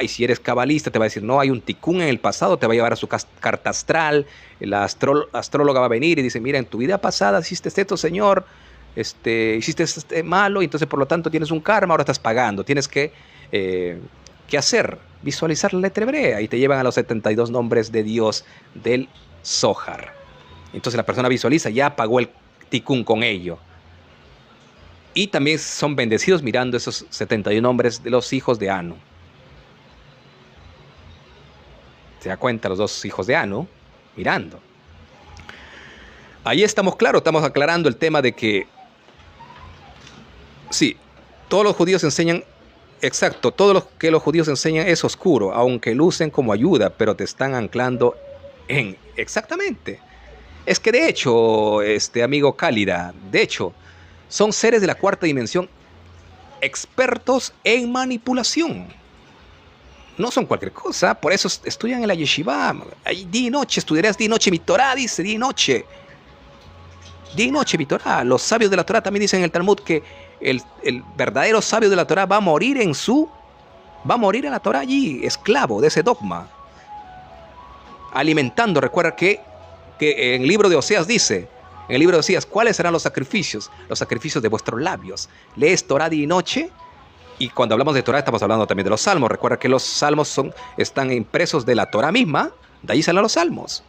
Y si eres cabalista te va a decir, no, hay un ticún en el pasado, te va a llevar a su carta astral, la astróloga va a venir y dice, mira, en tu vida pasada hiciste esto, señor, hiciste malo, y entonces por lo tanto tienes un karma, ahora estás pagando, tienes que hacer, visualizar la letra hebrea, y te llevan a los 72 nombres de Dios del Zohar. Entonces la persona visualiza, ya pagó el ticún con ello. Y también son bendecidos mirando esos 71 nombres de los hijos de Anu. Se da cuenta los 2 hijos de Anu mirando. Ahí estamos claros, estamos aclarando el tema de que sí, todos los judíos enseñan, exacto, todo lo que los judíos enseñan es oscuro, aunque lucen como ayuda, pero te están anclando en, exactamente. Es que de hecho, amigo Cálida, de hecho, son seres de la 4ª dimensión expertos en manipulación. No son cualquier cosa, por eso estudian en la yeshiva. Día y noche, estudiarás día y noche mi Torah, dice, día y noche. Día y noche mi Torah. Los sabios de la Torah también dicen en el Talmud que el verdadero sabio de la Torah va a morir en la Torah allí, esclavo de ese dogma. Alimentando, recuerda que en el libro de Oseas dice, en el libro de Oseas, ¿cuáles serán los sacrificios? Los sacrificios de vuestros labios. Lees Torah día y noche. Y cuando hablamos de Torah estamos hablando también de los salmos. Recuerda que los salmos están impresos de la Torah misma. De ahí salen los salmos.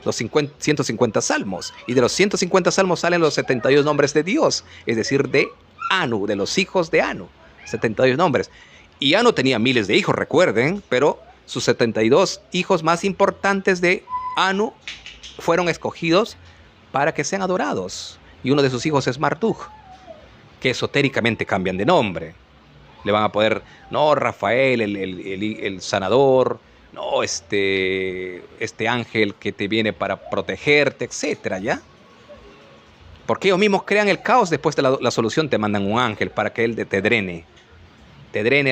Los 150 salmos. Y de los 150 salmos salen los 72 nombres de Dios. Es decir, de Anu, de los hijos de Anu. 72 nombres. Y Anu tenía miles de hijos, recuerden. Pero sus 72 hijos más importantes de Anu fueron escogidos para que sean adorados. Y uno de sus hijos es Marduk, que esotéricamente cambian de nombre. Le van a poder, no, Rafael, el sanador, no, este ángel que te viene para protegerte, etcétera, ¿ya? Porque ellos mismos crean el caos, después de la solución te mandan un ángel para que él te drene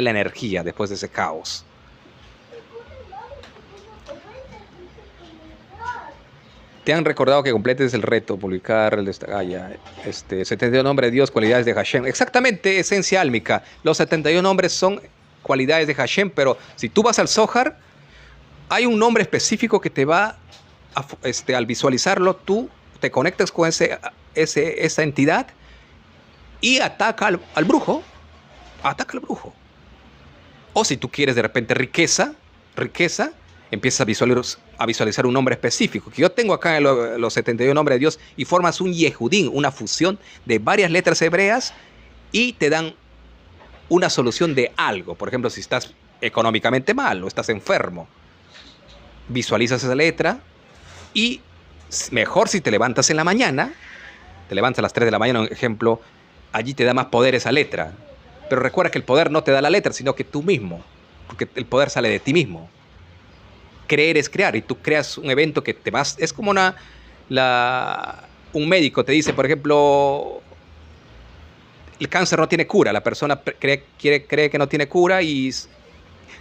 la energía después de ese caos. Te han recordado que completes el reto, publicar el 71 nombres de Dios, cualidades de Hashem. Exactamente, esencia álmica. Los 71 nombres son cualidades de Hashem, pero si tú vas al Zohar, hay un nombre específico que te va al visualizarlo, tú te conectas con esa entidad y ataca al brujo. Ataca al brujo. O si tú quieres de repente riqueza, empiezas a visualizar un nombre específico. Que yo tengo acá en los 71 nombres de Dios y formas un Yehudín, una fusión de varias letras hebreas y te dan una solución de algo. Por ejemplo, si estás económicamente mal o estás enfermo, visualizas esa letra y mejor si te levantas en la mañana, te levantas a las 3 de la mañana, por ejemplo, allí te da más poder esa letra. Pero recuerda que el poder no te da la letra, sino que tú mismo, porque el poder sale de ti mismo. Creer es crear, y tú creas un evento que te vas... Es como un médico te dice, por ejemplo, el cáncer no tiene cura. La persona cree que no tiene cura y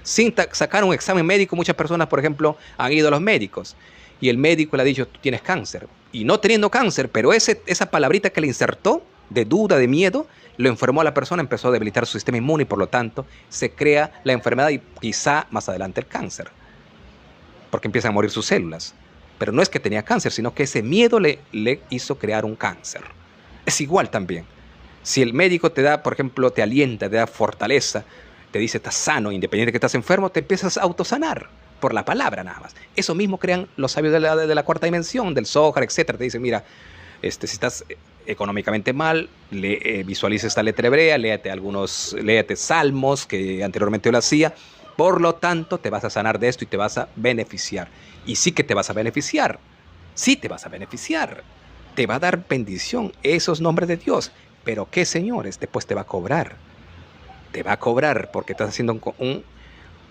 sin sacar un examen médico. Muchas personas, por ejemplo, han ido a los médicos y el médico le ha dicho, tú tienes cáncer. Y no teniendo cáncer, pero esa palabrita que le insertó de duda, de miedo, lo enfermó a la persona, empezó a debilitar su sistema inmune y por lo tanto se crea la enfermedad y quizá más adelante el cáncer, porque empiezan a morir sus células. Pero no es que tenía cáncer, sino que ese miedo le hizo crear un cáncer. Es igual también. Si el médico te da, por ejemplo, te alienta, te da fortaleza, te dice estás sano, independiente de que estás enfermo, te empiezas a autosanar por la palabra nada más. Eso mismo crean los sabios de la cuarta dimensión, del Zohar, etcétera. Te dicen, mira, si estás económicamente mal, visualiza esta letra hebrea, léete salmos, que anteriormente yo lo hacía. Por lo tanto, te vas a sanar de esto y te vas a beneficiar. Y sí que te vas a beneficiar. Sí te vas a beneficiar. Te va a dar bendición esos nombres de Dios. Pero ¿qué, señores? Después te va a cobrar. Te va a cobrar porque estás haciendo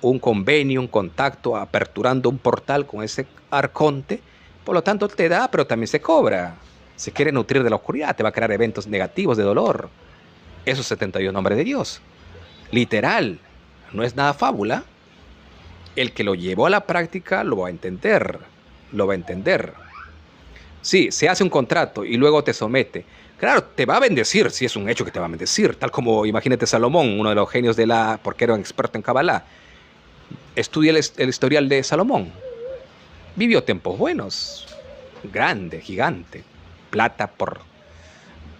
un convenio, un contacto, aperturando un portal con ese arconte. Por lo tanto, te da, pero también se cobra. Se quiere nutrir de la oscuridad, te va a crear eventos negativos de dolor. Esos 72 nombres de Dios. Literal. No es nada fábula. El que lo llevó a la práctica lo va a entender. Lo va a entender. Sí, se hace un contrato y luego te somete. Claro, te va a bendecir, si es un hecho que te va a bendecir. Tal como, imagínate, Salomón, uno de los genios porque era un experto en Kabbalah. Estudia el historial de Salomón. Vivió tiempos buenos. Grande, gigante. Plata por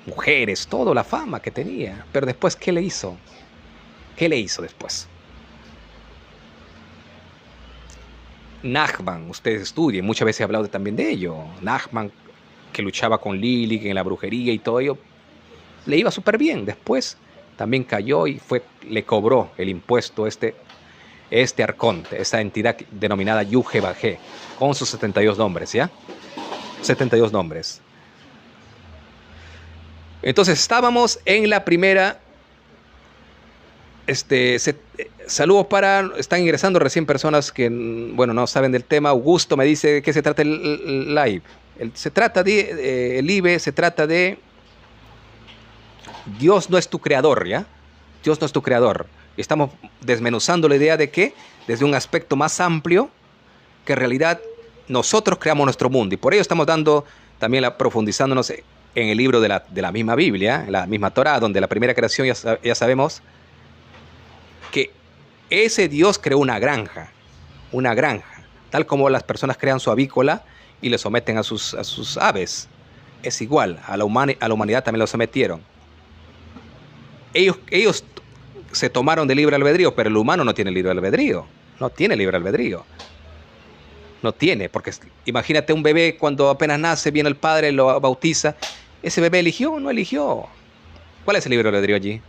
mujeres, toda la fama que tenía. Pero después, ¿qué le hizo? ¿Qué le hizo después? Nachman, ustedes estudien, muchas veces he hablado también de ello. Nachman, que luchaba con Lilith en la brujería y todo ello, le iba súper bien. Después también cayó y le cobró el impuesto este arconte, esa entidad denominada Yuge-Bajé, con sus 72 nombres, ¿ya? 72 nombres. Entonces estábamos en la primera. Saludos están ingresando recién personas que, bueno, no saben del tema. Augusto me dice de qué se trata el live. El IVE se trata de Dios no es tu creador, ¿ya? Dios no es tu creador. Estamos desmenuzando la idea de que, desde un aspecto más amplio, que en realidad nosotros creamos nuestro mundo. Y por ello estamos también profundizándonos en el libro de la misma Biblia, en la misma Torá, donde la primera creación ya sabemos que ese Dios creó una granja, tal como las personas crean su avícola y le someten a sus aves. Es igual, a la humanidad también lo sometieron. Ellos se tomaron de libre albedrío, pero el humano no tiene libre albedrío. No tiene libre albedrío. No tiene, porque imagínate un bebé cuando apenas nace, viene el padre, lo bautiza. ¿Ese bebé eligió o no eligió? ¿Cuál es el libre albedrío allí?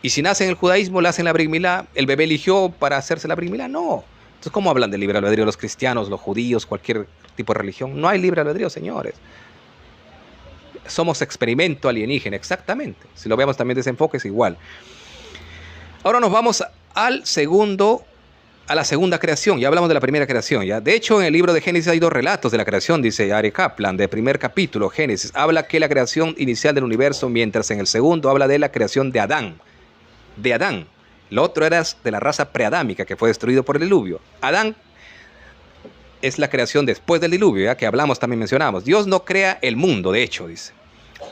Y si nace en el judaísmo, le hacen la Brit Milá, ¿el bebé eligió para hacerse la Brit Milá? No. Entonces, ¿cómo hablan de libre albedrío los cristianos, los judíos, cualquier tipo de religión? No hay libre albedrío, señores. Somos experimento alienígena, exactamente. Si lo vemos también de ese enfoque, es igual. Ahora nos vamos a la segunda creación. Ya hablamos de la primera creación, ¿ya? De hecho, en el libro de Génesis hay 2 relatos de la creación, dice Ari Kaplan, del primer capítulo, Génesis. Habla que la creación inicial del universo, mientras en el segundo habla de la creación de Adán. Lo otro era de la raza preadámica que fue destruido por el diluvio. Adán es la creación después del diluvio, ¿ya? Que hablamos, también mencionamos. Dios no crea el mundo, de hecho, dice.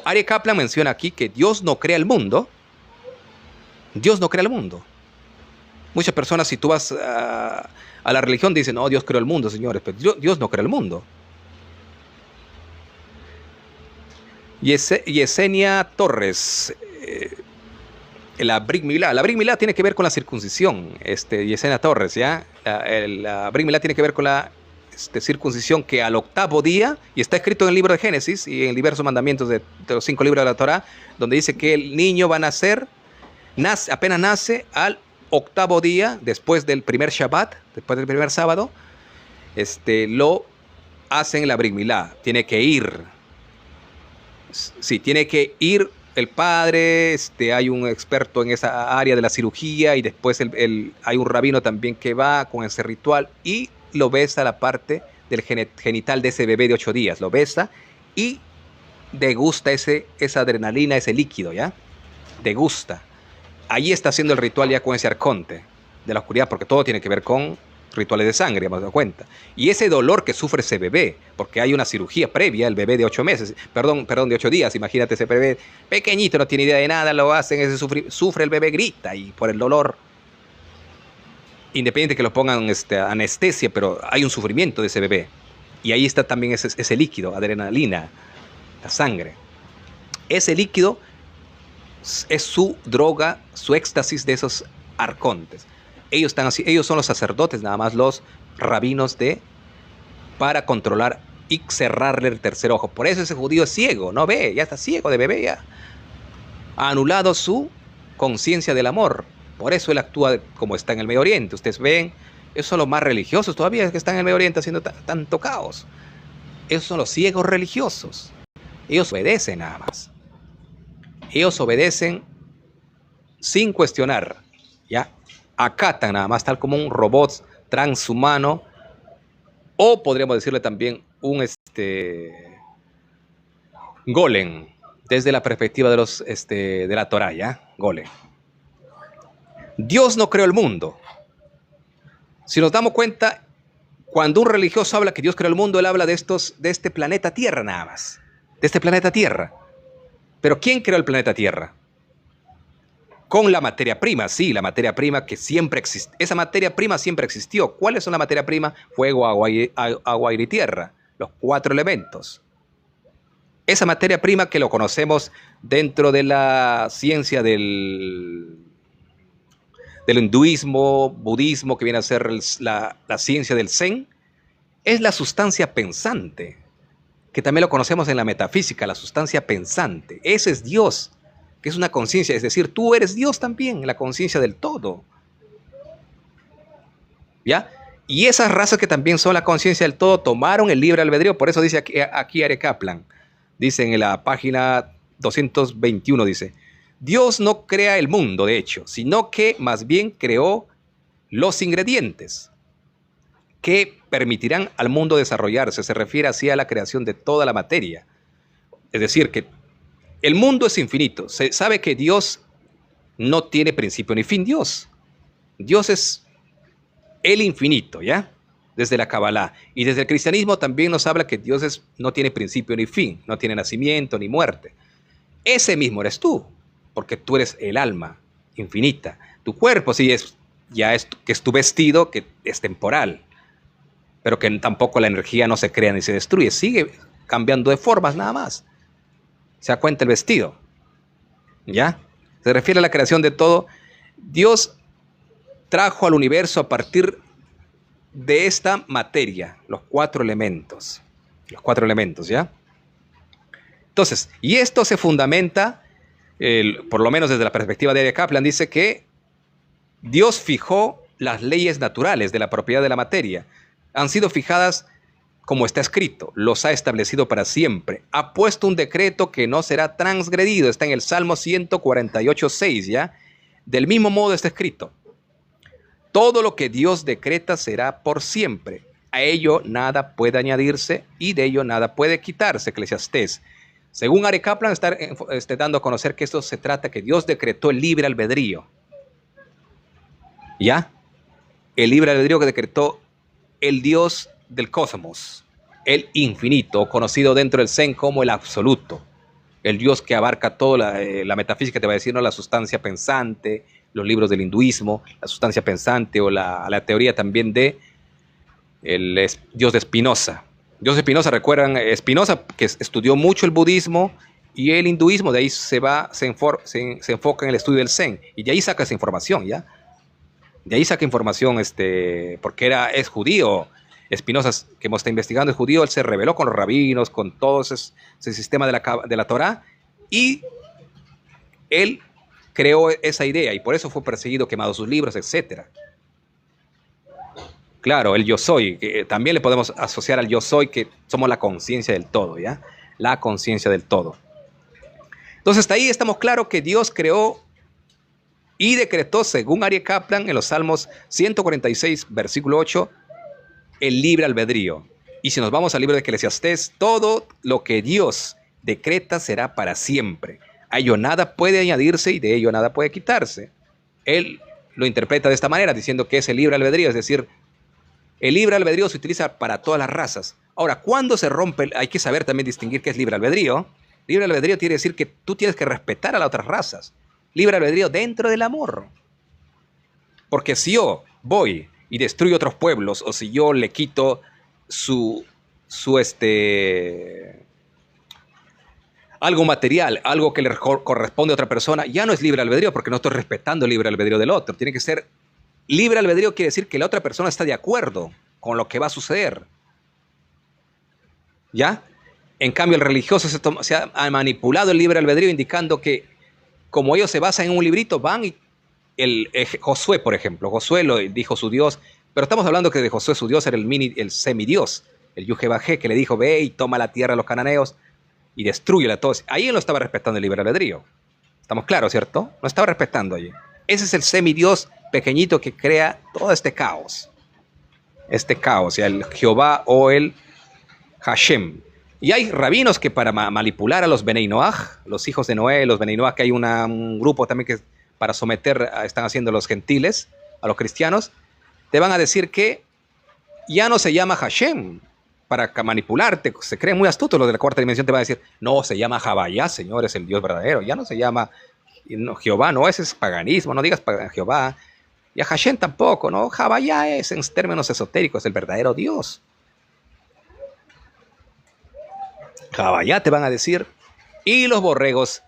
Ari Kaplan menciona aquí que Dios no crea el mundo. Dios no crea el mundo. Muchas personas, si tú vas a la religión, dicen, no, Dios creó el mundo, señores, pero Dios no crea el mundo. Yesenia Torres, la Brit Milá. La Brit Milá tiene que ver con la circuncisión, Yesenia Torres, ¿ya? La Brit Milá tiene que ver con la circuncisión, que al 8º día, y está escrito en el libro de Génesis y en diversos mandamientos de los 5 libros de la Torá, donde dice que el niño va a nacer, apenas nace al 8º día, después del primer Shabbat, después del primer sábado, lo hacen la Brit Milá. Tiene que ir. Sí, tiene que ir el padre, hay un experto en esa área de la cirugía, y después hay un rabino también que va con ese ritual y lo besa la parte del genital de ese bebé de 8 días. Lo besa y degusta esa adrenalina, ese líquido, ¿ya? Degusta. Allí está haciendo el ritual ya con ese arconte. de la oscuridad, porque todo tiene que ver con rituales de sangre, hemos dado cuenta. Y ese dolor que sufre ese bebé, porque hay una cirugía previa, el bebé de 8 meses, perdón, de 8 días, imagínate ese bebé pequeñito, no tiene idea de nada, lo hacen, ese sufre el bebé, grita, y por el dolor, independiente que lo pongan anestesia, pero hay un sufrimiento de ese bebé. Y ahí está también ese líquido, adrenalina, la sangre. Ese líquido es su droga, su éxtasis de esos arcontes. Ellos son los sacerdotes, nada más los rabinos para controlar y cerrarle el tercer ojo. Por eso ese judío es ciego, no ve, ya está ciego de bebé, ya ha anulado su conciencia del amor. Por eso él actúa como está en el Medio Oriente. Ustedes ven, esos son los más religiosos todavía que están en el Medio Oriente haciendo tanto caos. Esos son los ciegos religiosos. Ellos obedecen nada más. Ellos obedecen sin cuestionar, ¿ya? Acatan nada más, tal como un robot transhumano, o podríamos decirle también un golem, desde la perspectiva de la Torá, ¿ya? Golem. Dios no creó el mundo. Si nos damos cuenta, cuando un religioso habla que Dios creó el mundo, él habla de este planeta Tierra nada más, de este planeta Tierra. Pero ¿quién creó el planeta Tierra? Con la materia prima, sí, la materia prima que siempre existe. Esa materia prima siempre existió. ¿Cuáles son la materia prima? Fuego, agua, aire y tierra. Los 4 elementos. Esa materia prima que lo conocemos dentro de la ciencia del hinduismo, budismo, que viene a ser la ciencia del Zen, es la sustancia pensante, que también lo conocemos en la metafísica, la sustancia pensante. Ese es Dios, que es una conciencia, es decir, tú eres Dios también, la conciencia del todo. ¿Ya? Y esas razas que también son la conciencia del todo tomaron el libre albedrío. Por eso dice aquí Aryeh Kaplan, dice en la página 221, dice: Dios no crea el mundo, de hecho, sino que más bien creó los ingredientes que permitirán al mundo desarrollarse. Se refiere así a la creación de toda la materia. Es decir, que el mundo es infinito. Se sabe que Dios no tiene principio ni fin. Dios es el infinito, ¿ya? Desde la Kabbalah. Y desde el cristianismo también nos habla que Dios no tiene principio ni fin, no tiene nacimiento ni muerte. Ese mismo eres tú, porque tú eres el alma infinita. Tu cuerpo sí que es tu vestido, que es temporal, pero que tampoco la energía no se crea ni se destruye, sigue cambiando de formas nada más. ¿Se da cuenta el vestido? ¿Ya? Se refiere a la creación de todo. Dios trajo al universo a partir de esta materia, los 4 elementos. Los 4 elementos, ¿ya? Entonces, y esto se fundamenta, por lo menos desde la perspectiva de Aryeh Kaplan, dice que Dios fijó las leyes naturales de la propiedad de la materia. Han sido fijadas como está escrito, los ha establecido para siempre. Ha puesto un decreto que no será transgredido. Está en el Salmo 148:6, ¿ya? Del mismo modo está escrito: todo lo que Dios decreta será por siempre. A ello nada puede añadirse y de ello nada puede quitarse. Eclesiastés. Según Aryeh Kaplan, está dando a conocer que esto se trata que Dios decretó el libre albedrío. ¿Ya? El libre albedrío que decretó el Dios del cosmos, el infinito, conocido dentro del Zen como el absoluto. El Dios que abarca toda la metafísica, te va a decir, ¿no? La sustancia pensante, los libros del hinduismo, la sustancia pensante o la teoría también de el Dios de Spinoza. Dios de Spinoza, recuerdan, Spinoza que estudió mucho el budismo y el hinduismo, de ahí se enfoca en el estudio del Zen y de ahí saca esa información, ¿ya? De ahí saca información, porque es judío. Spinoza, que hemos estado investigando, es judío. Él se rebeló con los rabinos, con todo ese sistema de la Torá, y él creó esa idea y por eso fue perseguido, quemado sus libros, etc. Claro, el yo soy, que también le podemos asociar al yo soy, que somos la conciencia del todo, ¿ya? La conciencia del todo. Entonces, hasta ahí estamos claros que Dios creó y decretó, según Aryeh Kaplan, en los Salmos 146, versículo 8, el libre albedrío. Y si nos vamos al libro de Eclesiastés, todo lo que Dios decreta será para siempre. A ello nada puede añadirse y de ello nada puede quitarse. lo interpreta de esta manera, diciendo que es el libre albedrío, es decir, el libre albedrío se utiliza para todas las razas. Ahora, ¿cuándo se rompe? Hay que saber también distinguir qué es libre albedrío. Libre albedrío quiere decir que tú tienes que respetar a las otras razas. Libre albedrío dentro del amor. Porque si yo voy y destruyo otros pueblos, o si yo le quito algo material, algo que le corresponde a otra persona, ya no es libre albedrío porque no estoy respetando el libre albedrío del otro. Tiene que ser libre albedrío, quiere decir que la otra persona está de acuerdo con lo que va a suceder. ¿Ya? En cambio, el religioso se ha manipulado el libre albedrío indicando que como ellos se basan en un librito, van y Josué, por ejemplo, Josué lo dijo su Dios, pero estamos hablando que de Josué su Dios era el semidios, el Yuhebajé, que le dijo, ve y toma la tierra a los cananeos y destrúyela a todos. Ahí él no estaba respetando el libre albedrío. Estamos claros, ¿cierto? No estaba respetando allí. Ese es el semidios pequeñito que crea todo este caos. Este caos, el Jehová o el Hashem. Y hay rabinos que para manipular a los Benei Noaj, los hijos de Noé, los Benei Noaj, que hay un grupo también que para someter, están haciendo los gentiles, a los cristianos, te van a decir que ya no se llama Hashem para manipularte. Se creen muy astutos los de la cuarta dimensión, te van a decir, no, se llama Jabayá, Señor, es el Dios verdadero. Ya no se llama Jehová, no, ese es paganismo, no digas Jehová. Y a Hashem tampoco, ¿no? Jabayá es, en términos esotéricos, el verdadero Dios. Jabayá te van a decir. Y los borregos,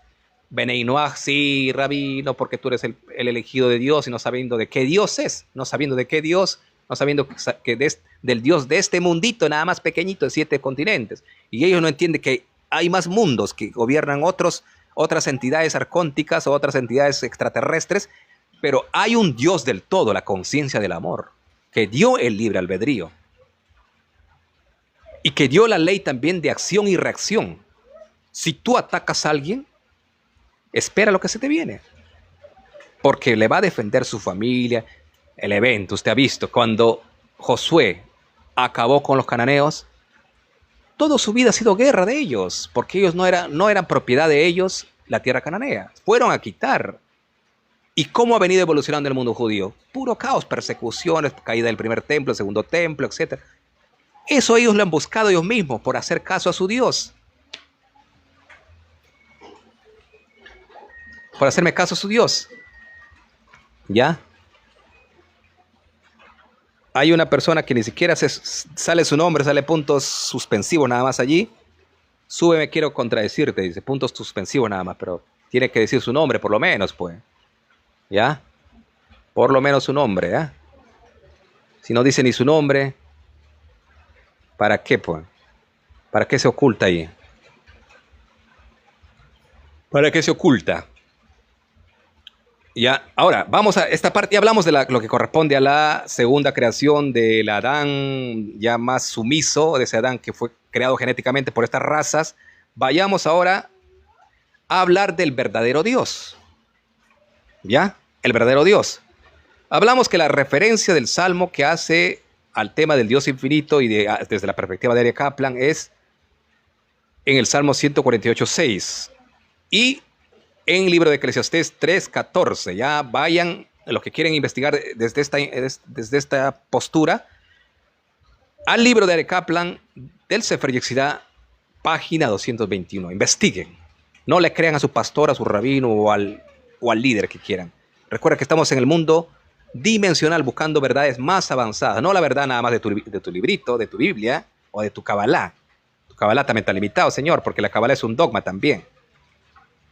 Benei Noaj, sí, rabino, porque tú eres el elegido de Dios y no sabiendo de qué Dios es, no sabiendo de qué Dios, no sabiendo que del Dios de este mundito, nada más pequeñito, de 7 continentes. Y ellos no entienden que hay más mundos que gobiernan otras entidades arcónticas o otras entidades extraterrestres, pero hay un Dios del todo, la conciencia del amor, que dio el libre albedrío. Y que dio la ley también de acción y reacción. Si tú atacas a alguien, espera lo que se te viene. Porque le va a defender su familia, el evento. Usted ha visto, cuando Josué acabó con los cananeos, toda su vida ha sido guerra de ellos, porque ellos no eran propiedad de ellos la tierra cananea. Fueron a quitar. ¿Y cómo ha venido evolucionando el mundo judío? Puro caos, persecuciones, caída del primer templo, el segundo templo, etc. Eso ellos lo han buscado ellos mismos por hacer caso a su Dios. Por hacerme caso a su Dios. ¿Ya? Hay una persona que ni siquiera sale su nombre, sale puntos suspensivos nada más allí. Súbeme, quiero contradecirte, dice, puntos suspensivos nada más, pero tiene que decir su nombre por lo menos, pues. ¿Ya? Por lo menos su nombre, ¿ya? Si no dice ni su nombre, ¿para qué, pues? ¿Para qué se oculta ahí? ¿Para qué se oculta? Ya, ahora, vamos a esta parte, ya hablamos de lo que corresponde a la segunda creación del Adán ya más sumiso, de ese Adán que fue creado genéticamente por estas razas. Vayamos ahora a hablar del verdadero Dios. ¿Ya? El verdadero Dios. Hablamos que la referencia del Salmo que hace al tema del Dios infinito y desde la perspectiva de Aryeh Kaplan es en el Salmo 148:6 y en el libro de Eclesiastés 3:14. Ya vayan los que quieren investigar desde esta postura al libro de Aryeh Kaplan del Sefer Yetzirah, página 221. Investiguen. No le crean a su pastor, a su rabino o al líder que quieran. Recuerda que estamos en el mundo dimensional buscando verdades más avanzadas, no la verdad nada más de tu librito, de tu Biblia o de tu Kabbalah. Tu Kabbalah también está limitado, señor, porque la Kabbalah es un dogma también.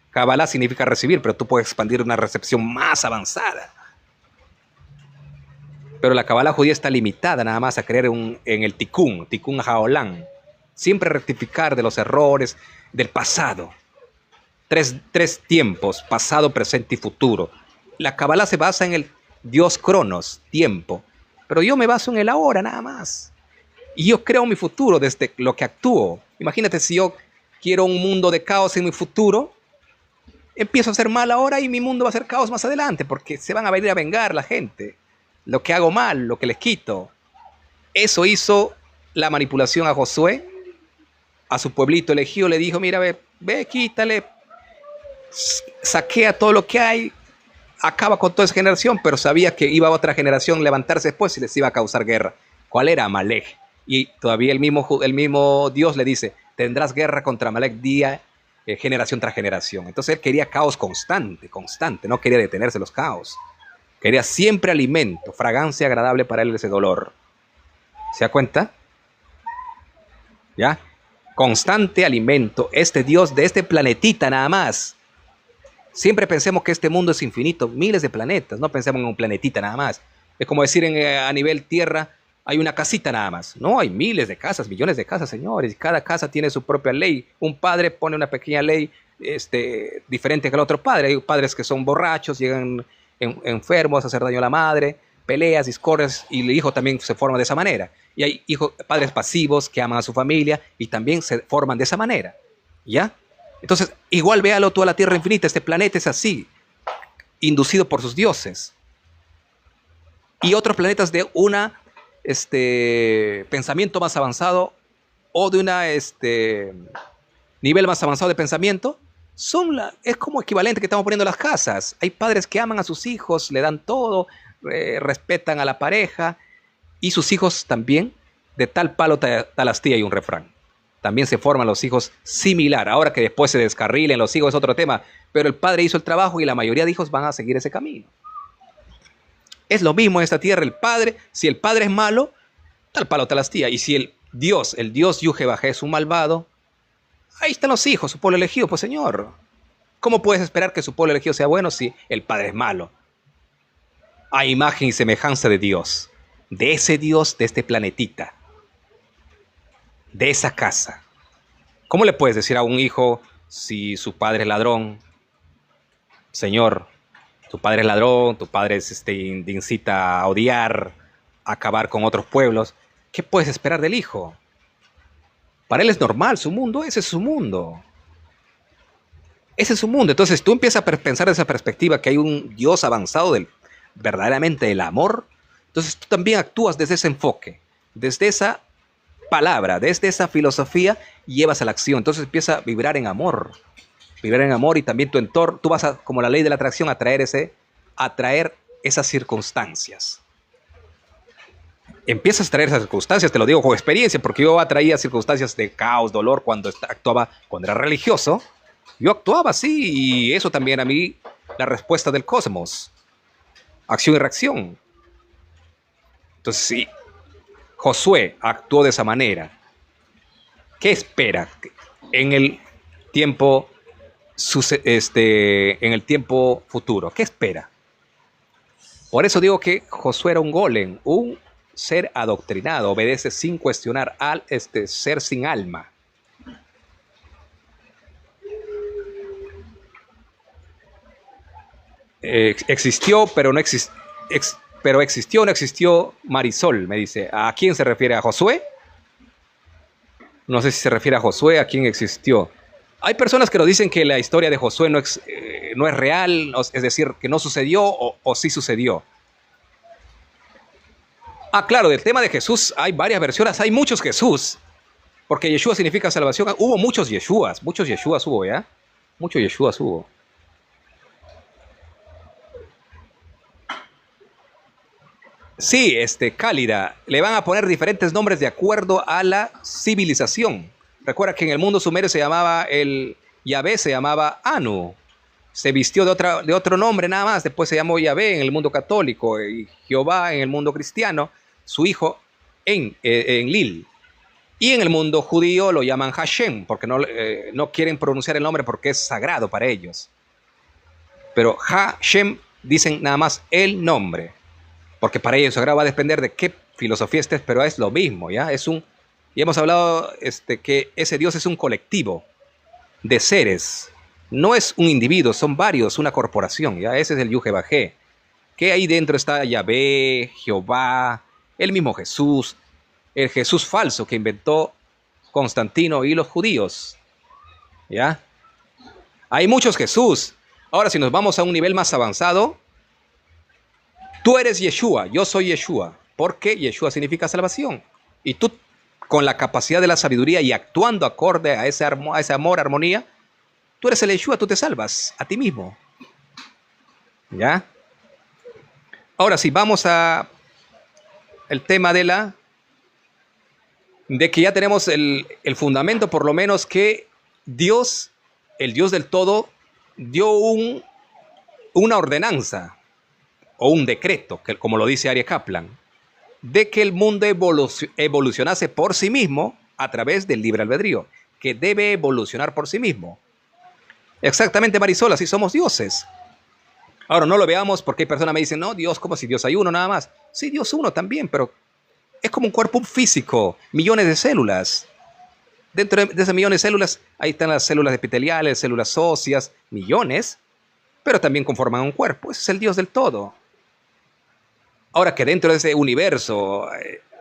Kabbalah significa recibir, pero tú puedes expandir una recepción más avanzada. Pero la Kabbalah judía está limitada nada más a creer en el Tikkun Haolam. Siempre rectificar de los errores del pasado. Tres tiempos, pasado, presente y futuro. La Kabbalah se basa en el Dios Cronos, tiempo. Pero yo me baso en el ahora nada más. Y yo creo mi futuro desde lo que actúo. Imagínate si yo quiero un mundo de caos en mi futuro, empiezo a hacer mal ahora y mi mundo va a ser caos más adelante, porque se van a venir a vengar la gente. Lo que hago mal, lo que les quito. Eso hizo la manipulación a Josué, a su pueblito elegido. Le dijo, mira, ve, quítale, saquea todo lo que hay acaba con toda esa generación, pero sabía que iba otra generación a levantarse después y les iba a causar guerra. ¿Cuál era? Amalek. Y todavía el mismo Dios le dice, tendrás guerra contra Amalek día, generación tras generación. Entonces él quería caos constante, constante, no quería detenerse los caos. Quería siempre alimento, fragancia agradable para él ese dolor. ¿Se da cuenta? ¿Ya? Constante alimento, este Dios de este planetita nada más. Siempre pensemos que este mundo es infinito, miles de planetas, no pensemos en un planetita nada más. Es como decir a nivel tierra, hay una casita nada más. No, hay miles de casas, millones de casas, señores. Cada casa tiene su propia ley. Un padre pone una pequeña ley diferente que el otro padre. Hay padres que son borrachos, llegan enfermos a hacer daño a la madre, peleas, discordias, y el hijo también se forma de esa manera. Y hay padres pasivos que aman a su familia y también se forman de esa manera. ¿Ya? Entonces, igual véalo tú a la Tierra infinita, este planeta es así, inducido por sus dioses. Y otros planetas de un pensamiento más avanzado o de un nivel más avanzado de pensamiento, es como equivalente que estamos poniendo las casas. Hay padres que aman a sus hijos, le dan todo, respetan a la pareja, y sus hijos también, de tal palo tal astilla, hay un refrán. También se forman los hijos similar. Ahora que después se descarrilen los hijos es otro tema, pero el padre hizo el trabajo y la mayoría de hijos van a seguir ese camino. Es lo mismo en esta tierra. El padre, si el padre es malo, tal palo tal astilla. Y si el Dios Yuhe-Bajé es un malvado, ahí están los hijos, su pueblo elegido. Pues señor, ¿cómo puedes esperar que su pueblo elegido sea bueno si el padre es malo? A imagen y semejanza de Dios, de ese Dios de este planetita, de esa casa. ¿Cómo le puedes decir a un hijo si su padre es ladrón? Señor, tu padre es ladrón, tu padre incita a odiar, a acabar con otros pueblos. ¿Qué puedes esperar del hijo? Para él es normal, su mundo, ese es su mundo. Ese es su mundo. Entonces tú empiezas a pensar de esa perspectiva que hay un Dios avanzado verdaderamente del amor. Entonces tú también actúas desde ese enfoque, desde esa palabra, desde esa filosofía, y llevas a la acción. Entonces empieza a vibrar en amor y también tu entorno, tú vas a, como la ley de la atracción, atraer esas circunstancias. Empiezas a traer esas circunstancias, te lo digo con experiencia, porque yo atraía circunstancias de caos, dolor, cuando era religioso. Yo actuaba así, y eso también a mí, la respuesta del cosmos, acción y reacción. Entonces, sí, Josué actuó de esa manera. ¿Qué espera en el tiempo, en el tiempo futuro? ¿Qué espera? Por eso digo que Josué era un golem, un ser adoctrinado, obedece sin cuestionar al ser sin alma. Existió, pero no existió. Pero existió o no existió Marisol, me dice. ¿A quién se refiere? ¿A Josué? No sé si se refiere a Josué, a quién existió. Hay personas que nos dicen que la historia de Josué no es real, es decir, que no sucedió o sí sucedió. Ah, claro, del tema de Jesús hay varias versiones, hay muchos Jesús, porque Yeshua significa salvación. Hubo muchos Yeshuas hubo, ¿ya? Muchos Yeshuas hubo. Sí, Cálida, le van a poner diferentes nombres de acuerdo a la civilización. Recuerda que en el mundo sumerio se llamaba el Yahvé, se llamaba Anu. Se vistió de otro nombre nada más, después se llamó Yahvé en el mundo católico y Jehová en el mundo cristiano, su hijo en Lil. Y en el mundo judío lo llaman Hashem, porque no quieren pronunciar el nombre porque es sagrado para ellos. Pero Hashem dicen nada más el nombre, porque para ellos sagrado va a depender de qué filosofía estés, pero es lo mismo, ¿ya? Y hemos hablado que ese Dios es un colectivo de seres, no es un individuo, son varios, una corporación, ¿ya? Ese es el Yuhe-Bajé, que ahí dentro está Yahvé, Jehová, el mismo Jesús, el Jesús falso que inventó Constantino y los judíos, ¿ya? Hay muchos Jesús. Ahora, si nos vamos a un nivel más avanzado, tú eres Yeshua, yo soy Yeshua, porque Yeshua significa salvación. Y tú, con la capacidad de la sabiduría y actuando acorde a ese amor, armonía, tú eres el Yeshua, tú te salvas a ti mismo. ¿Ya? Ahora sí, vamos a el tema de que ya tenemos el fundamento, por lo menos, que Dios, el Dios del todo, dio una ordenanza o un decreto, que, como lo dice Arie Kaplan, de que el mundo evolucionase por sí mismo a través del libre albedrío, que debe evolucionar por sí mismo. Exactamente, Marisol, así somos dioses. Ahora, no lo veamos porque hay personas que me dicen, no, Dios, como si Dios hay uno nada más. Sí, Dios uno también, pero es como un cuerpo físico, millones de células. Dentro de esas millones de células, ahí están las células epiteliales, células óseas, millones, pero también conforman un cuerpo. Ese es el Dios del todo. Ahora que dentro de ese universo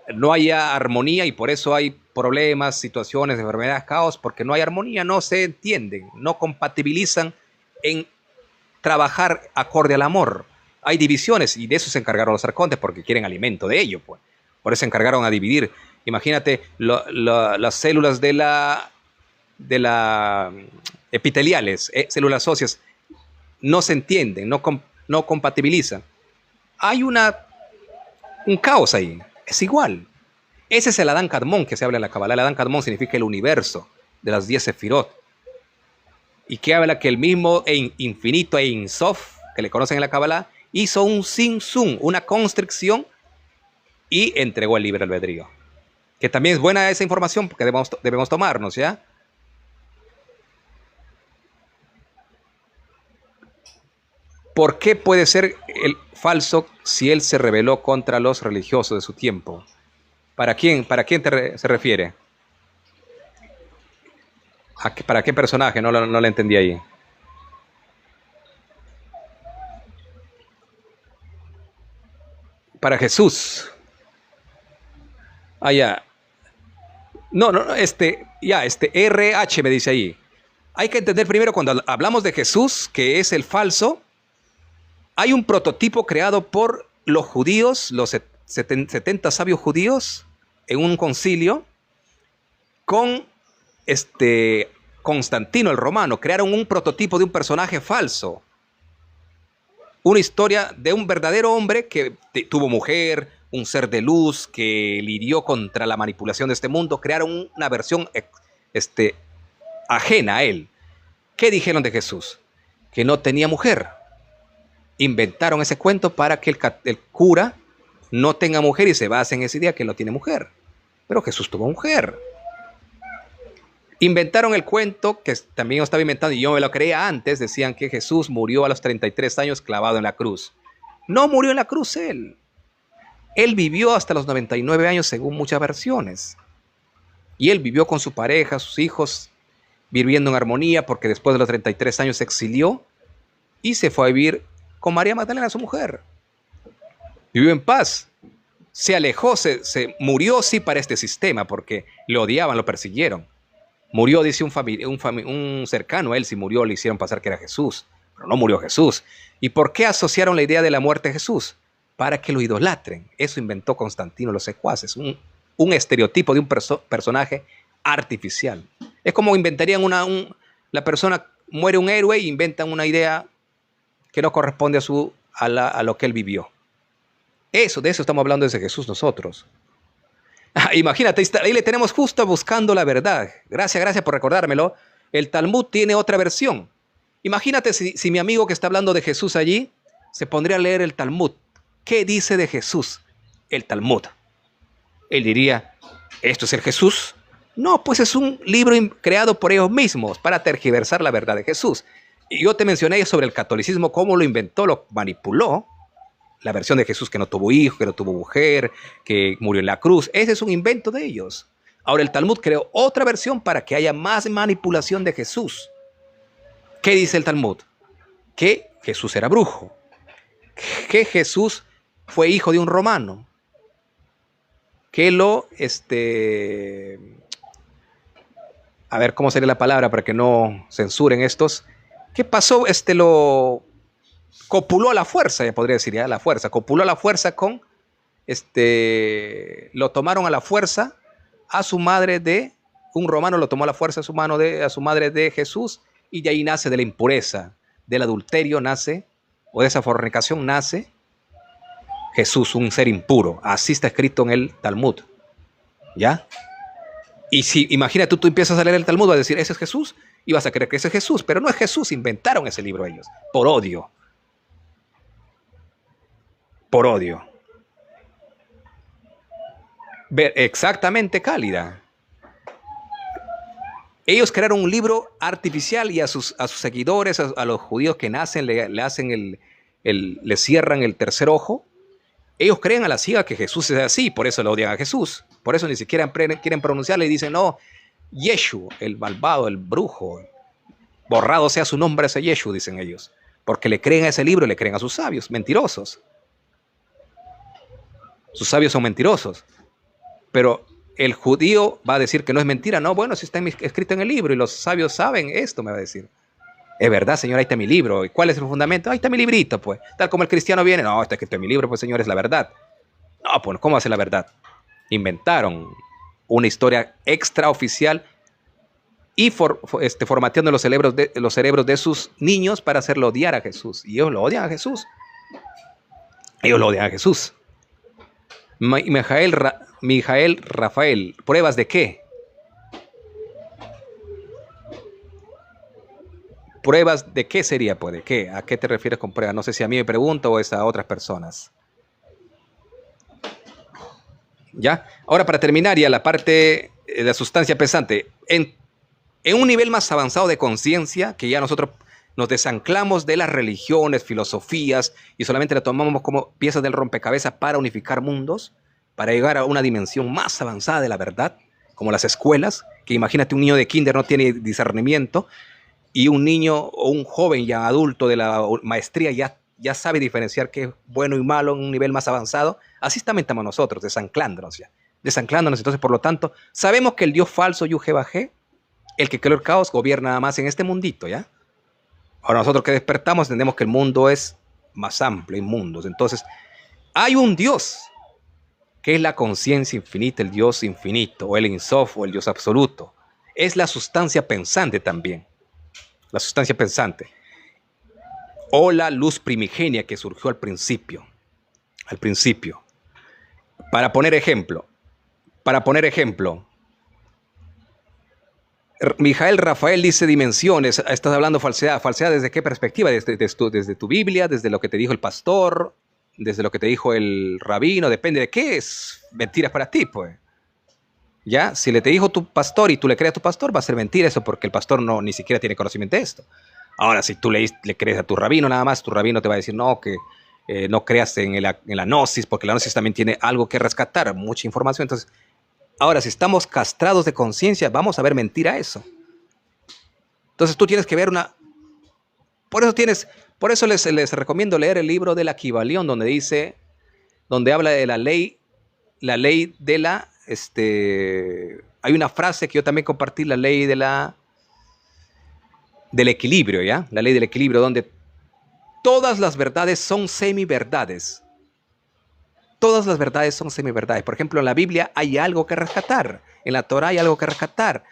no haya armonía y por eso hay problemas, situaciones, enfermedades, caos, porque no hay armonía, no se entienden, no compatibilizan en trabajar acorde al amor. Hay divisiones y de eso se encargaron los arcontes porque quieren alimento de ello, pues. Por eso se encargaron a dividir. Imagínate las células de la epiteliales, células óseas, no se entienden, no compatibilizan. Hay un caos ahí, es igual. Ese es el Adán Kadmon que se habla en la Kabbalah. El Adán Kadmon significa el universo de las 10 sefirot. Y que habla que el mismo infinito Ein Sof, que le conocen en la Kabbalah, hizo un Sin-Sun, una constricción, y entregó el libre albedrío. Que también es buena esa información porque debemos tomarnos, ¿ya? ¿Por qué puede ser el falso si él se rebeló contra los religiosos de su tiempo? ¿Para quién se refiere? ¿Para qué personaje? No lo entendí ahí. Para Jesús. Ah, ya. No, RH me dice ahí. Hay que entender primero cuando hablamos de Jesús, que es el falso, hay un prototipo creado por los judíos, los 70 sabios judíos, en un concilio, con Constantino el Romano. Crearon un prototipo de un personaje falso. Una historia de un verdadero hombre que tuvo mujer, un ser de luz, que lidió contra la manipulación de este mundo. Crearon una versión ajena a él. ¿Qué dijeron de Jesús? Que no tenía mujer. Inventaron ese cuento para que el cura no tenga mujer y se base en esa idea que él no tiene mujer. Pero Jesús tuvo mujer. Inventaron el cuento que también yo estaba inventando y yo me lo creía antes. Decían que Jesús murió a los 33 años clavado en la cruz. No murió en la cruz él. Él vivió hasta los 99 años según muchas versiones. Y él vivió con su pareja, sus hijos, viviendo en armonía porque después de los 33 años se exilió y se fue a vivir con María Magdalena, su mujer. Vivió en paz. Se alejó, se murió sí para este sistema porque lo odiaban, lo persiguieron. Murió, dice un cercano a él, si murió le hicieron pasar que era Jesús, pero no murió Jesús. ¿Y por qué asociaron la idea de la muerte a Jesús? Para que lo idolatren. Eso inventó Constantino los secuaces, un estereotipo de un personaje artificial. Es como inventarían la persona muere un héroe e inventan una idea que no corresponde a lo que él vivió. De eso estamos hablando desde Jesús nosotros. Imagínate, ahí le tenemos justo buscando la verdad. Gracias por recordármelo. El Talmud tiene otra versión. Imagínate si mi amigo que está hablando de Jesús allí se pondría a leer el Talmud. ¿Qué dice de Jesús el Talmud? Él diría, ¿esto es el Jesús? No, pues es un libro creado por ellos mismos para tergiversar la verdad de Jesús. Y yo te mencioné sobre el catolicismo, cómo lo inventó, lo manipuló. La versión de Jesús que no tuvo hijo, que no tuvo mujer, que murió en la cruz. Ese es un invento de ellos. Ahora el Talmud creó otra versión para que haya más manipulación de Jesús. ¿Qué dice el Talmud? Que Jesús era brujo. Que Jesús fue hijo de un romano. Que a ver, ¿cómo sería la palabra para que no censuren estos? ¿Qué pasó? Copuló a la fuerza, ya podría decir, ya a la fuerza. Copuló a la fuerza con, lo tomaron a la fuerza a su madre un romano lo tomó a la fuerza a su madre de Jesús, y de ahí nace de la impureza, del adulterio nace o de esa fornicación nace Jesús, un ser impuro. Así está escrito en el Talmud. ¿Ya? Y si, imagínate, tú empiezas a leer el Talmud, vas a decir, ese es Jesús, y vas a creer que ese es Jesús, pero no es Jesús, inventaron ese libro ellos, por odio. Por odio. Exactamente, Cálida. Ellos crearon un libro artificial y a sus seguidores, a los judíos que nacen, le hacen le cierran el tercer ojo. Ellos creen a la ciega que Jesús es así, por eso lo odian a Jesús. Por eso ni siquiera quieren pronunciarle y dicen, no, Yeshu, el malvado, el brujo, borrado sea su nombre ese Yeshu, dicen ellos. Porque le creen a ese libro y le creen a sus sabios, mentirosos. Sus sabios son mentirosos. Pero el judío va a decir que no es mentira. No, bueno, si está escrito en el libro y los sabios saben esto, me va a decir. Es verdad, señor, ahí está mi libro. ¿Y cuál es el fundamento? Ahí está mi librito, pues. Tal como el cristiano viene, no, está escrito en mi libro, pues, señor, es la verdad. No, pues, ¿cómo hace la verdad? Inventaron una historia extraoficial y formateando los cerebros de sus niños para hacerlo odiar a Jesús. Y ellos lo odian a Jesús. Ellos lo odian a Jesús. Mijael Rafael, ¿pruebas de qué? ¿Pruebas de qué sería? Pues, ¿de qué? ¿A qué te refieres con pruebas? No sé si a mí me pregunto o es a otras personas. ¿Ya? Ahora, para terminar ya la parte de la sustancia pesante. En un nivel más avanzado de conciencia, que ya nosotros nos desanclamos de las religiones, filosofías, y solamente la tomamos como piezas del rompecabezas para unificar mundos, para llegar a una dimensión más avanzada de la verdad, como las escuelas, que imagínate un niño de kinder no tiene discernimiento, y un niño o un joven ya adulto de la maestría ya sabe diferenciar qué es bueno y malo en un nivel más avanzado. Así también estamos nosotros, desanclándonos ya. Desanclándonos, entonces, por lo tanto, sabemos que el Dios falso, Yuhe-Bajé, el que creó el caos, gobierna nada más en este mundito, ¿ya? Ahora nosotros que despertamos entendemos que el mundo es más amplio, en mundos. Entonces, hay un Dios, que es la conciencia infinita, el Dios infinito, o el Insof, o el Dios absoluto. Es la sustancia pensante también. La sustancia pensante. O la luz primigenia que surgió al principio. Al principio. Para poner ejemplo. Mijael Rafael dice dimensiones. Estás hablando falsedad. ¿Falsedad desde qué perspectiva? Desde tu Biblia, desde lo que te dijo el pastor, desde lo que te dijo el rabino. Depende de qué es mentiras para ti, pues. ¿Ya? Si le te dijo tu pastor y tú le crees a tu pastor, va a ser mentira eso porque el pastor ni siquiera tiene conocimiento de esto. Ahora, si tú le crees a tu rabino nada más, tu rabino te va a decir, no, que no creas en la gnosis, porque la gnosis también tiene algo que rescatar, mucha información. Entonces, ahora, si estamos castrados de conciencia, vamos a ver mentira eso. Entonces, tú tienes que ver por eso les recomiendo leer el libro de la Kibalión, donde habla de la ley de la... hay una frase que yo también compartí, la ley del equilibrio, ¿ya? La ley del equilibrio, donde todas las verdades son semiverdades. Todas las verdades son semiverdades. Por ejemplo, en la Biblia hay algo que rescatar. En la Torah hay algo que rescatar.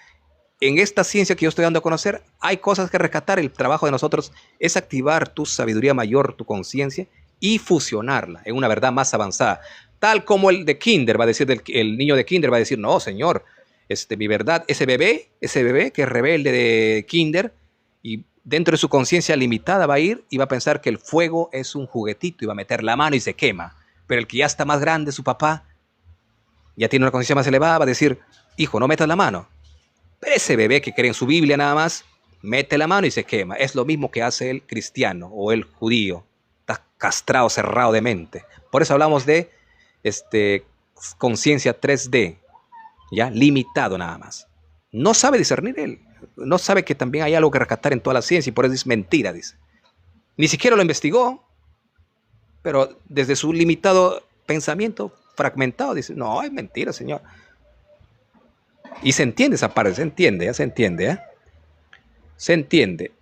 En esta ciencia que yo estoy dando a conocer, hay cosas que rescatar. El trabajo de nosotros es activar tu sabiduría mayor, tu conciencia, y fusionarla en una verdad más avanzada. Tal como el de Kinder va a decir, el niño de Kinder va a decir, no, señor, mi verdad, ese bebé que es rebelde de Kinder, y dentro de su conciencia limitada va a ir y va a pensar que el fuego es un juguetito y va a meter la mano y se quema. Pero el que ya está más grande, su papá, ya tiene una conciencia más elevada, va a decir, hijo, no metas la mano. Pero ese bebé que cree en su Biblia nada más, mete la mano y se quema. Es lo mismo que hace el cristiano o el judío. Está castrado, cerrado de mente. Por eso hablamos de conciencia 3D, ya limitado nada más. No sabe discernir él. No sabe que también hay algo que rescatar en toda la ciencia y por eso es mentira, dice. Ni siquiera lo investigó, pero desde su limitado pensamiento fragmentado dice, no, es mentira, señor. Y se entiende esa parte, se entiende. Se entiende.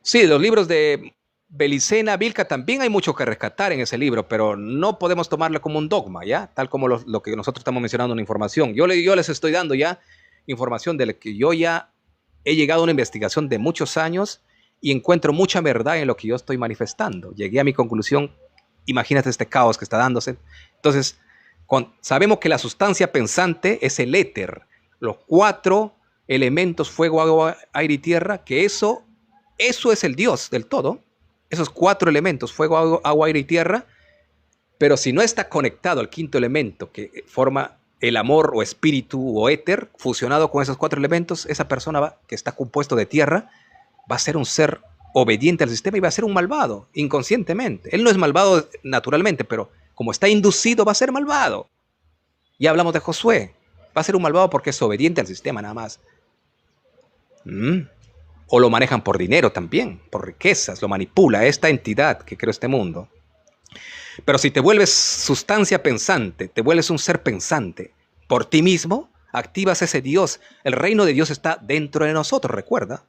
Sí, los libros de Belicena, Vilca, también hay mucho que rescatar en ese libro, pero no podemos tomarlo como un dogma, ¿ya? Tal como lo que nosotros estamos mencionando en información. Yo les estoy dando ya información de la que yo ya he llegado a una investigación de muchos años y encuentro mucha verdad en lo que yo estoy manifestando. Llegué a mi conclusión, imagínate este caos que está dándose. Entonces, sabemos que la sustancia pensante es el éter, los 4 elementos, fuego, agua, aire y tierra, que eso es el Dios del todo. Esos 4 elementos, fuego, agua, aire y tierra, pero si no está conectado al 5.º elemento, que forma el amor o espíritu o éter, fusionado con esos 4 elementos, esa persona que está compuesto de tierra, va a ser un ser obediente al sistema y va a ser un malvado, inconscientemente. Él no es malvado naturalmente, pero como está inducido, va a ser malvado. Ya hablamos de Josué. Va a ser un malvado porque es obediente al sistema nada más. O lo manejan por dinero también, por riquezas, lo manipula esta entidad que creó este mundo. Pero si te vuelves sustancia pensante, te vuelves un ser pensante por ti mismo, activas ese Dios. El reino de Dios está dentro de nosotros, recuerda.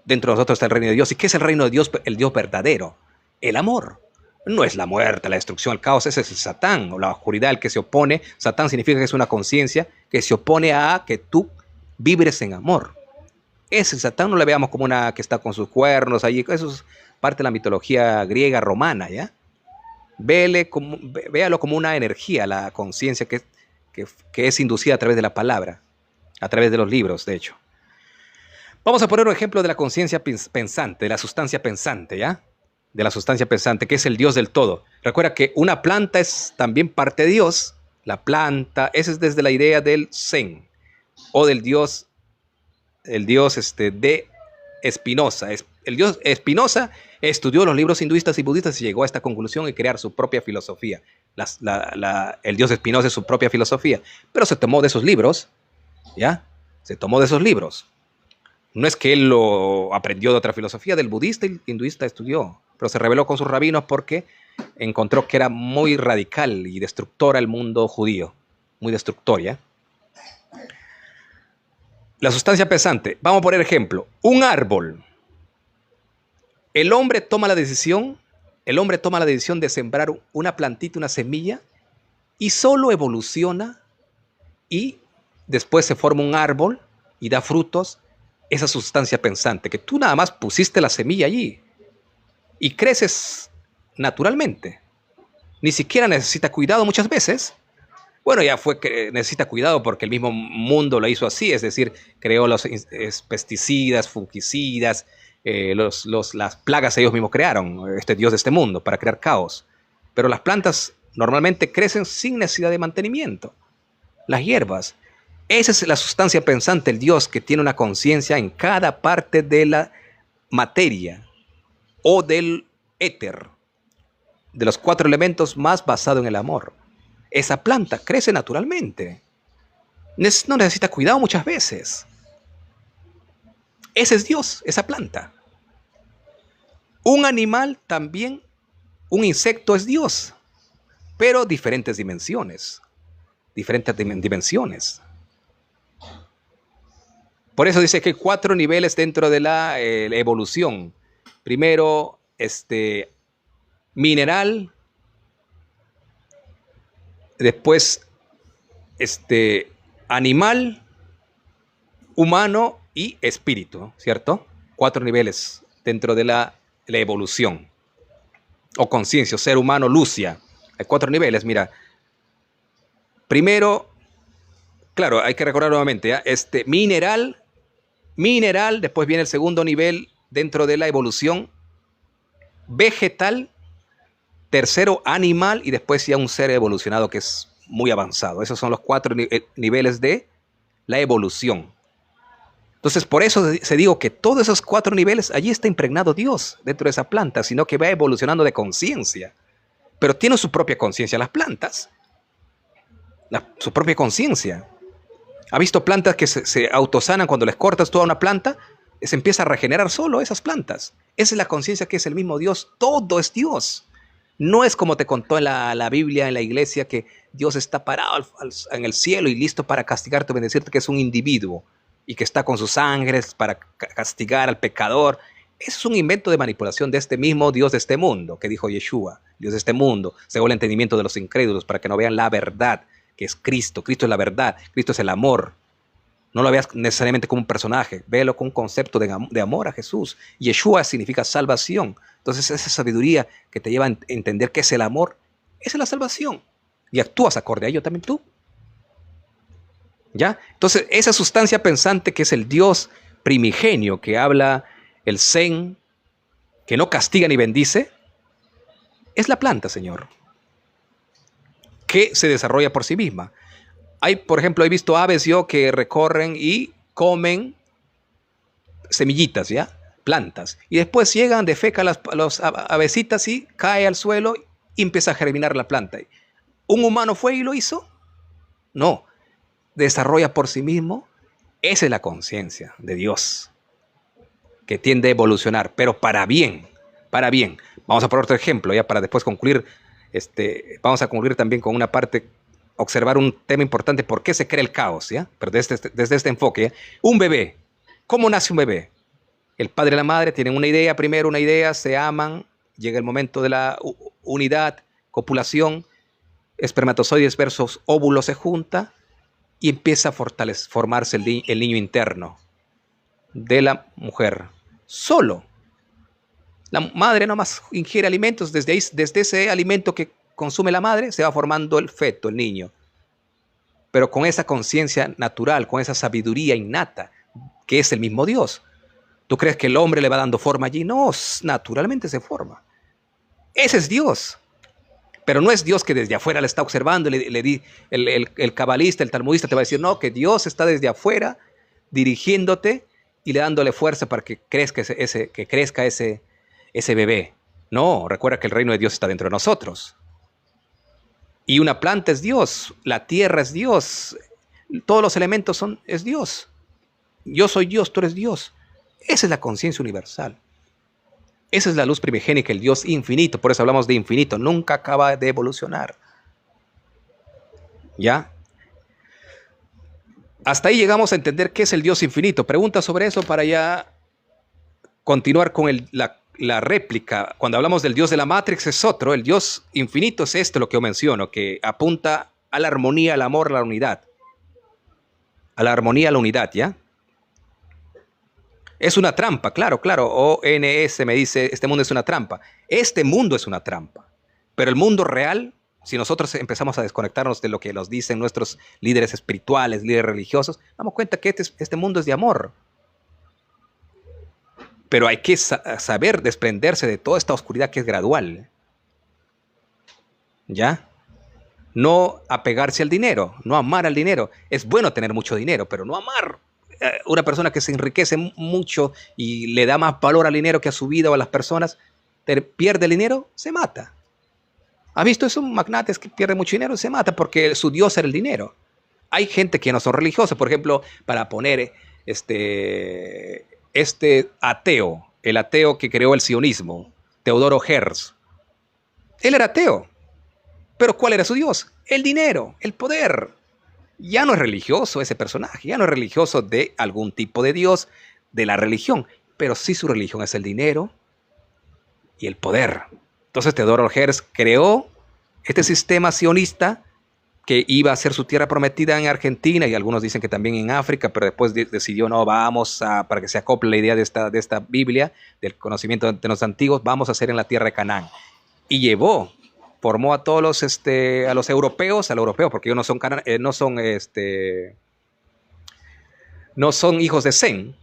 Dentro de nosotros está el reino de Dios. ¿Y qué es el reino de Dios? El Dios verdadero. El amor. No es la muerte, la destrucción, el caos. Ese es el Satán o la oscuridad, el que se opone. Satán significa que es una conciencia que se opone a que tú vibres en amor. Ese Satán no le veamos como una que está con sus cuernos allí. Eso es parte de la mitología griega romana, ¿ya? Véalo como una energía, la conciencia que es inducida a través de la palabra, a través de los libros, de hecho. Vamos a poner un ejemplo de la conciencia pensante, de la sustancia pensante, ¿ya? De la sustancia pensante, que es el Dios del todo. Recuerda que una planta es también parte de Dios. La planta, esa es desde la idea del Zen, o del Dios, el Dios de Spinoza. El Dios Spinoza estudió los libros hinduistas y budistas y llegó a esta conclusión y crear su propia filosofía. El Dios Spinoza es su propia filosofía, pero se tomó de esos libros, ¿ya? Se tomó de esos libros. No es que él lo aprendió de otra filosofía, del budista y hinduista estudió, pero se rebeló con sus rabinos porque encontró que era muy radical y destructora el mundo judío, muy destructoria. La sustancia pesante, vamos a poner ejemplo, un árbol. El hombre toma la decisión de sembrar una plantita, una semilla, y solo evoluciona y después se forma un árbol y da frutos. Esa sustancia pensante, que tú nada más pusiste la semilla allí y creces naturalmente. Ni siquiera necesita cuidado muchas veces. Bueno, ya fue que necesita cuidado porque el mismo mundo lo hizo así, es decir, creó los pesticidas, fungicidas, las plagas ellos mismos crearon, este Dios de este mundo, para crear caos. Pero las plantas normalmente crecen sin necesidad de mantenimiento. Las hierbas. Esa es la sustancia pensante, el Dios que tiene una conciencia en cada parte de la materia o del éter, de los 4 elementos más basado en el amor. Esa planta crece naturalmente. No necesita cuidado muchas veces. Ese es Dios, esa planta. Un animal también, un insecto es Dios, pero diferentes dimensiones. Diferentes dimensiones. Por eso dice que hay 4 niveles dentro de la evolución. Primero, mineral. Después, animal, humano y espíritu, ¿cierto? 4 niveles dentro de la evolución. O conciencia, ser humano, lucia. Hay 4 niveles, mira. Primero, claro, hay que recordar nuevamente, ¿ya? Mineral, después viene el segundo nivel dentro de la evolución, vegetal, tercero animal y después ya un ser evolucionado que es muy avanzado. Esos son los 4 niveles de la evolución. Entonces, por eso se digo que todos esos 4 niveles, allí está impregnado Dios dentro de esa planta, sino que va evolucionando de conciencia. Pero tienen su propia conciencia las plantas, su propia conciencia. ¿Ha visto plantas que se autosanan cuando les cortas toda una planta? Se empieza a regenerar solo esas plantas. Esa es la conciencia que es el mismo Dios. Todo es Dios. No es como te contó en la Biblia, en la iglesia, que Dios está parado en el cielo y listo para castigarte o bendecirte, que es un individuo y que está con sus ángeles para castigar al pecador. Eso es un invento de manipulación de este mismo Dios de este mundo, que dijo Yeshua, Dios de este mundo, según el entendimiento de los incrédulos, para que no vean la verdad, que es Cristo. Cristo es la verdad, Cristo es el amor. No lo veas necesariamente como un personaje, véelo como un concepto de amor a Jesús. Yeshua significa salvación. Entonces esa sabiduría que te lleva a entender qué es el amor, esa es la salvación. Y actúas acorde a ello también tú. ¿Ya? Entonces esa sustancia pensante que es el Dios primigenio que habla el Zen, que no castiga ni bendice, es la planta, Señor, que se desarrolla por sí misma. Por ejemplo, he visto aves yo que recorren y comen semillitas, ¿ya? Plantas. Y después llegan, defecan las avecitas y cae al suelo y empieza a germinar la planta. ¿Un humano fue y lo hizo? No. Desarrolla por sí mismo. Esa es la conciencia de Dios, que tiende a evolucionar, pero para bien, para bien. Vamos a poner otro ejemplo, ya para después concluir. Vamos a concluir también con una parte, observar un tema importante, ¿por qué se crea el caos? ¿Ya? Pero desde este enfoque, ¿ya? Un bebé, ¿cómo nace un bebé? El padre y la madre tienen una idea, primero una idea, se aman, llega el momento de la unidad, copulación, espermatozoides versus óvulos se junta y empieza a formarse el niño interno de la mujer. Solo. La madre nomás ingiere alimentos, desde ese alimento que consume la madre se va formando el feto, el niño. Pero con esa conciencia natural, con esa sabiduría innata, que es el mismo Dios. ¿Tú crees que el hombre le va dando forma allí? No, naturalmente se forma. Ese es Dios. Pero no es Dios que desde afuera le está observando. El cabalista, el talmudista te va a decir, no, que Dios está desde afuera dirigiéndote y le dándole fuerza para que crezca ese bebé. No, recuerda que el reino de Dios está dentro de nosotros. Y una planta es Dios, la tierra es Dios, todos los elementos es Dios. Yo soy Dios, tú eres Dios. Esa es la conciencia universal. Esa es la luz primigénica, el Dios infinito. Por eso hablamos de infinito. Nunca acaba de evolucionar. ¿Ya? Hasta ahí llegamos a entender qué es el Dios infinito. Pregunta sobre eso para ya continuar con la réplica. Cuando hablamos del Dios de la Matrix es otro. El Dios infinito es esto lo que yo menciono, que apunta a la armonía, al amor, a la unidad. A la armonía, a la unidad, ¿ya? Es una trampa, claro. ONS me dice, este mundo es una trampa. Este mundo es una trampa. Pero el mundo real, si nosotros empezamos a desconectarnos de lo que nos dicen nuestros líderes espirituales, líderes religiosos, damos cuenta que este mundo es de amor. Pero hay que saber desprenderse de toda esta oscuridad que es gradual. ¿Ya? No apegarse al dinero, no amar al dinero. Es bueno tener mucho dinero, pero no amar. Una persona que se enriquece mucho y le da más valor al dinero que a su vida o a las personas, pierde el dinero, se mata. ¿Has visto eso? Magnates que pierden mucho dinero, se mata porque su Dios era el dinero. Hay gente que no son religiosos, por ejemplo, para poner este ateo, el ateo que creó el sionismo, Teodoro Herz. Él era ateo, pero ¿cuál era su Dios? El dinero, el poder. Ya no es religioso ese personaje, ya no es religioso de algún tipo de Dios, de la religión, pero sí su religión es el dinero y el poder. Entonces Teodoro Herz creó este sistema sionista que iba a ser su tierra prometida en Argentina y algunos dicen que también en África, pero después decidió, no, para que se acople la idea de esta Biblia, del conocimiento de los antiguos, vamos a hacer en la tierra de Canaán. Y formó a todos los europeos, porque ellos no son hijos de Sem,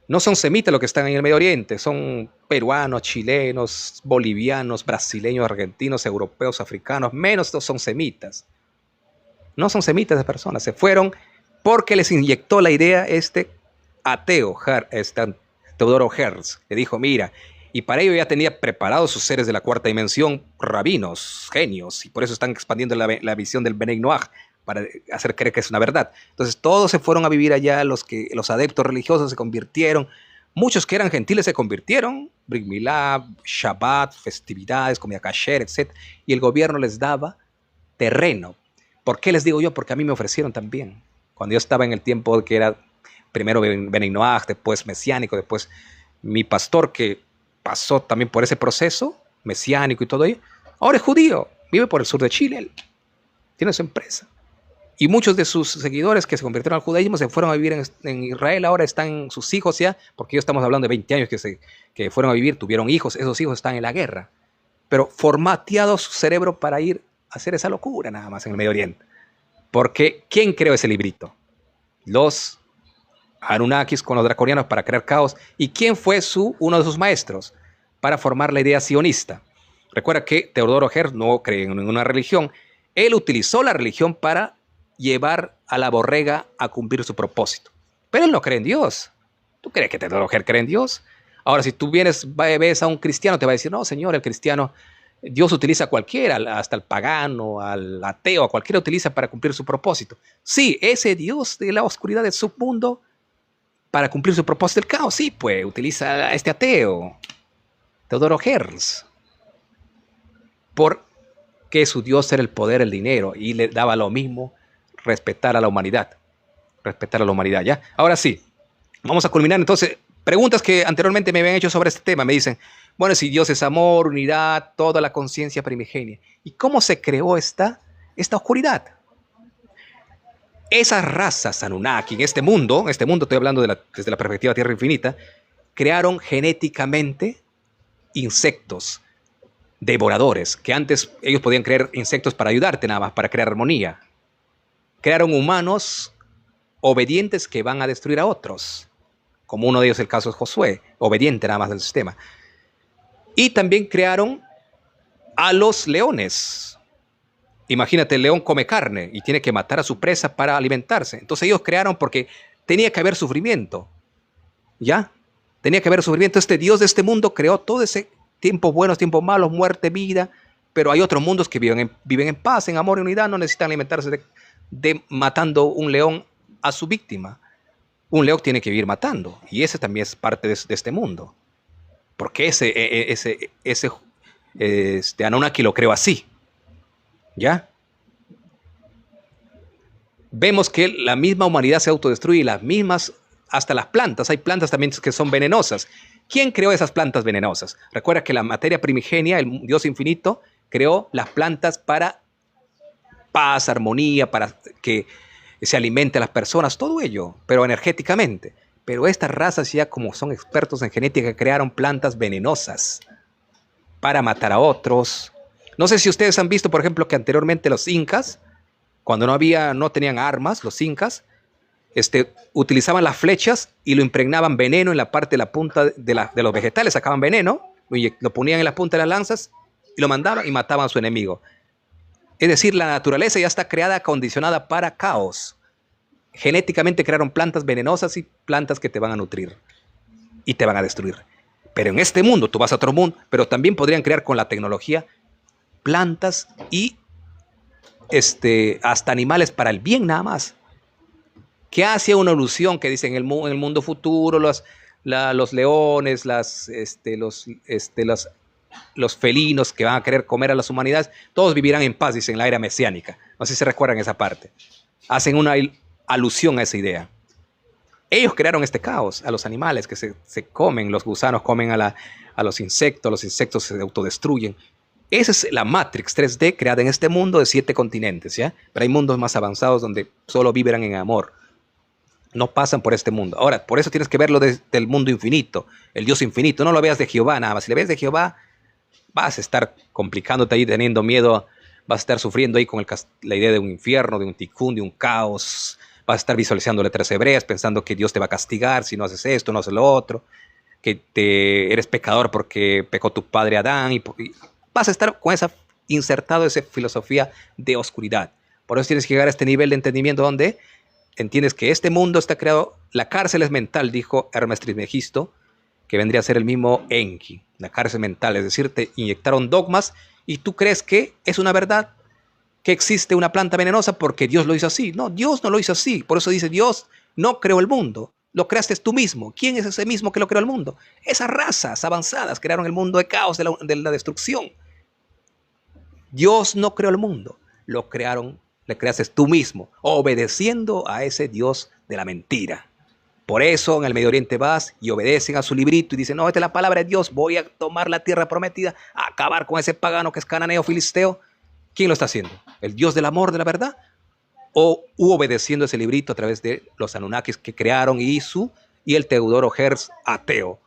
no son semitas los que están en el Medio Oriente, son peruanos, chilenos, bolivianos, brasileños, argentinos, europeos, africanos, menos son semitas. No son semitas de personas, se fueron porque les inyectó la idea ateo, Teodoro Herz. Le dijo, mira, y para ello ya tenía preparados sus seres de la cuarta dimensión, rabinos, genios, y por eso están expandiendo la visión del Bnei Noach, para hacer creer que es una verdad. Entonces todos se fueron a vivir allá, los adeptos religiosos se convirtieron, muchos que eran gentiles se convirtieron, Brit Milá, Shabbat, festividades, comida kasher, etc. Y el gobierno les daba terreno. ¿Por qué les digo yo? Porque a mí me ofrecieron también. Cuando yo estaba en el tiempo que era primero Bnei Noach, después mesiánico, después mi pastor que pasó también por ese proceso mesiánico y todo ello, ahora es judío, vive por el sur de Chile, él tiene su empresa. Y muchos de sus seguidores que se convirtieron al judaísmo se fueron a vivir en Israel, ahora están sus hijos ya, porque ya estamos hablando de 20 años que fueron a vivir, tuvieron hijos, esos hijos están en la guerra, pero formateado su cerebro para ir a hacer esa locura nada más en el Medio Oriente. Porque ¿quién creó ese librito? Los Anunnakis con los draconianos para crear caos. ¿Y quién fue uno de sus maestros para formar la idea sionista? Recuerda que Teodoro Herz no cree en ninguna religión. Él utilizó la religión para llevar a la borrega a cumplir su propósito. Pero él no cree en Dios. ¿Tú crees que Teodoro Herz cree en Dios? Ahora, si tú ves a un cristiano, te va a decir, no, señor, el cristiano, Dios utiliza a cualquiera, hasta al pagano, al ateo, a cualquiera utiliza para cumplir su propósito. Sí, ese Dios de la oscuridad del submundo para cumplir su propósito del caos, sí, pues utiliza a este ateo, Teodoro Herz, porque su Dios era el poder, el dinero, y le daba lo mismo respetar a la humanidad, ¿ya? Ahora sí, vamos a culminar entonces. Preguntas que anteriormente me habían hecho sobre este tema, me dicen, bueno, si Dios es amor, unidad, toda la conciencia primigenia, ¿y cómo se creó esta oscuridad? Esas razas Anunnaki en este mundo estoy hablando desde la perspectiva de Tierra Infinita, crearon genéticamente insectos devoradores, que antes ellos podían crear insectos para ayudarte nada más, para crear armonía. Crearon humanos obedientes que van a destruir a otros, como uno de ellos el caso es Josué, obediente nada más del sistema. Y también crearon a los leones. Imagínate, el león come carne y tiene que matar a su presa para alimentarse. Entonces ellos crearon porque tenía que haber sufrimiento. ¿Ya? Tenía que haber sufrimiento. Este Dios de este mundo creó todo ese tiempos buenos, tiempos malos, muerte, vida. Pero hay otros mundos que viven en paz, en amor y unidad. No necesitan alimentarse de matando un león a su víctima. Un león tiene que vivir matando. Y ese también es parte de este mundo. Porque ese Anunnaki lo creó así. ¿Ya? Vemos que la misma humanidad se autodestruye, las mismas, hasta las plantas, hay plantas también que son venenosas. ¿Quién creó esas plantas venenosas? Recuerda que la materia primigenia, el Dios infinito, creó las plantas para paz, armonía, para que se alimente a las personas, todo ello, pero energéticamente. Pero estas razas ya como son expertos en genética, crearon plantas venenosas para matar a otros. No sé si ustedes han visto, por ejemplo, que anteriormente los incas, cuando no tenían armas, los incas, utilizaban las flechas y lo impregnaban veneno en la parte de la punta de los vegetales, sacaban veneno, lo ponían en la punta de las lanzas y lo mandaban y mataban a su enemigo. Es decir, la naturaleza ya está creada, acondicionada para caos. Genéticamente crearon plantas venenosas y plantas que te van a nutrir y te van a destruir. Pero en este mundo, tú vas a otro mundo, pero también podrían crear con la tecnología plantas y hasta animales para el bien nada más. Que hace una ilusión que dicen en el mundo futuro los leones, los felinos que van a querer comer a las humanidades, todos vivirán en paz, dicen en la era mesiánica. No sé si se recuerdan esa parte. Hacen una alusión a esa idea. Ellos crearon este caos a los animales que se comen, los gusanos comen a los insectos se autodestruyen. Esa es la Matrix 3D creada en este mundo de 7 continentes, ¿ya? Pero hay mundos más avanzados donde solo vivirán en amor. No pasan por este mundo. Ahora, por eso tienes que verlo desde el mundo infinito, el Dios infinito. No lo veas de Jehová nada más. Si le ves de Jehová, vas a estar complicándote ahí, teniendo miedo, vas a estar sufriendo ahí con la idea de un infierno, de un tikkun, de un caos. Vas a estar visualizando letras hebreas, pensando que Dios te va a castigar si no haces esto, no haces lo otro, que eres pecador porque pecó tu padre Adán y vas a estar con insertado esa filosofía de oscuridad. Por eso tienes que llegar a este nivel de entendimiento donde entiendes que este mundo está creado, la cárcel es mental, dijo Hermes Trismegisto, que vendría a ser el mismo Enki, la cárcel mental, es decir, te inyectaron dogmas y tú crees que es una verdad, que existe una planta venenosa porque Dios lo hizo así. No, Dios no lo hizo así, por eso dice Dios no creó el mundo, lo creaste tú mismo. ¿Quién es ese mismo que lo creó el mundo? Esas razas avanzadas crearon el mundo de caos, de la destrucción. Dios no creó el mundo, le creaste tú mismo, obedeciendo a ese Dios de la mentira. Por eso en el Medio Oriente vas y obedecen a su librito y dicen, no, esta es la palabra de Dios, voy a tomar la tierra prometida, a acabar con ese pagano que es cananeo, filisteo. ¿Quién lo está haciendo? ¿El Dios del amor, de la verdad? u obedeciendo ese librito a través de los Anunnakis que crearon y el Teodoro Herz ateo.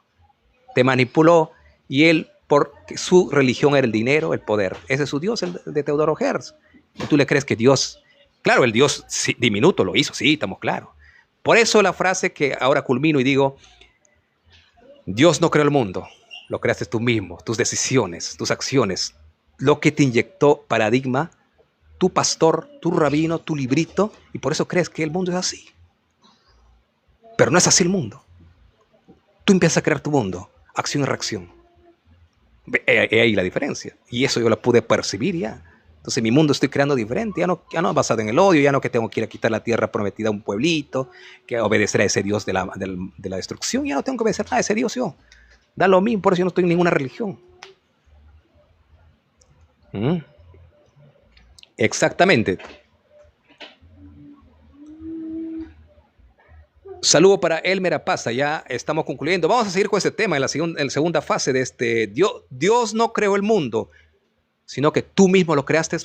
Te manipuló y él, porque su religión era el dinero, el poder. Ese es su Dios, el de Teodoro Herz. Y tú le crees que Dios, claro, el Dios diminuto lo hizo, sí, estamos claros. Por eso la frase que ahora culmino y digo, Dios no creó el mundo, lo creaste tú mismo, tus decisiones, tus acciones, lo que te inyectó paradigma, tu pastor, tu rabino, tu librito, y por eso crees que el mundo es así. Pero no es así el mundo. Tú empiezas a crear tu mundo, acción y reacción. Ahí la diferencia. Y eso yo la pude percibir ya. Entonces mi mundo estoy creando diferente, ya no basado en el odio, ya no que tengo que ir a quitar la tierra prometida a un pueblito, que obedecer a ese Dios de la destrucción, ya no tengo que obedecer nada a ese Dios yo. Da lo mismo, por eso yo no estoy en ninguna religión. Exactamente. Saludo para Elmer Apaza, ya estamos concluyendo. Vamos a seguir con este tema en la segunda fase de este. Dios no creó el mundo, sino que tú mismo lo creaste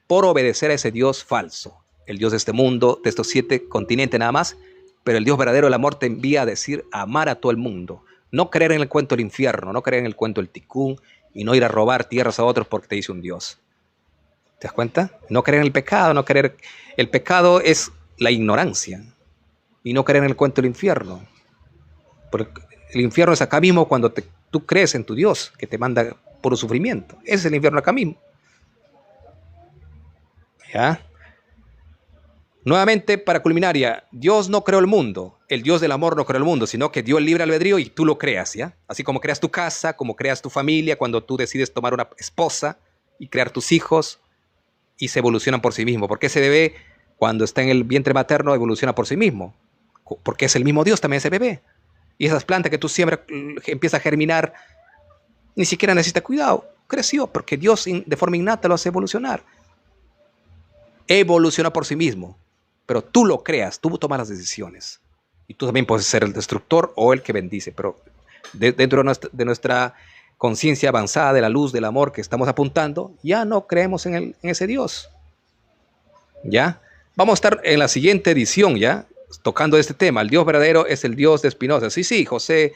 por obedecer a ese Dios falso. El Dios de este mundo, de estos 7 continentes nada más, pero el Dios verdadero del amor te envía a decir, a amar a todo el mundo. No creer en el cuento del infierno, no creer en el cuento del ticún y no ir a robar tierras a otros porque te dice un Dios. ¿Te das cuenta? No creer en el pecado, no creer. El pecado es la ignorancia. Y no creer en el cuento del infierno. Porque el infierno es acá mismo cuando tú crees en tu Dios, que te manda puro sufrimiento. Ese es el infierno acá mismo. ¿Ya? Nuevamente, para culminar ya, Dios no creó el mundo. El Dios del amor no creó el mundo, sino que dio el libre albedrío y tú lo creas, ¿ya? Así como creas tu casa, como creas tu familia, cuando tú decides tomar una esposa y crear tus hijos y se evolucionan por sí mismos. Porque ese bebé, cuando está en el vientre materno, evoluciona por sí mismo. Porque es el mismo Dios también ese bebé. Y esas plantas que tú siembras empieza a germinar, ni siquiera necesita cuidado. Creció porque Dios de forma innata lo hace evolucionar. Evoluciona por sí mismo. Pero tú lo creas, tú tomas las decisiones. Y tú también puedes ser el destructor o el que bendice. Pero dentro de nuestra conciencia avanzada de la luz, del amor que estamos apuntando, ya no creemos en ese Dios. ¿Ya? Vamos a estar en la siguiente edición, ¿ya? Tocando este tema. El Dios verdadero es el Dios de Spinoza. Sí, José.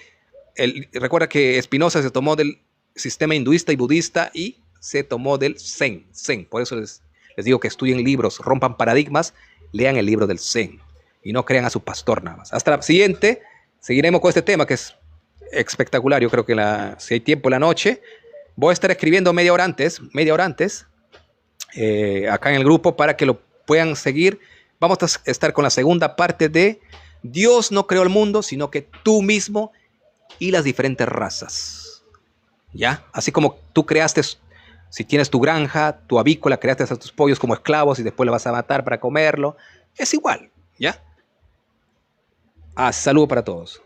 Recuerda que Spinoza se tomó del sistema hinduista y budista y se tomó del Zen. Por eso les digo que estudien libros, rompan paradigmas, lean el libro del Zen y no crean a su pastor nada más. Hasta la siguiente. Seguiremos con este tema que es espectacular. Yo creo que si hay tiempo en la noche, voy a estar escribiendo media hora antes, acá en el grupo para que lo puedan seguir. Vamos a estar con la segunda parte de Dios no creó el mundo, sino que tú mismo y las diferentes razas. ¿Ya? Así como tú creaste, si tienes tu granja, tu avícola, creaste a tus pollos como esclavos y después le vas a matar para comerlo. Es igual, ¿ya? Saludo para todos.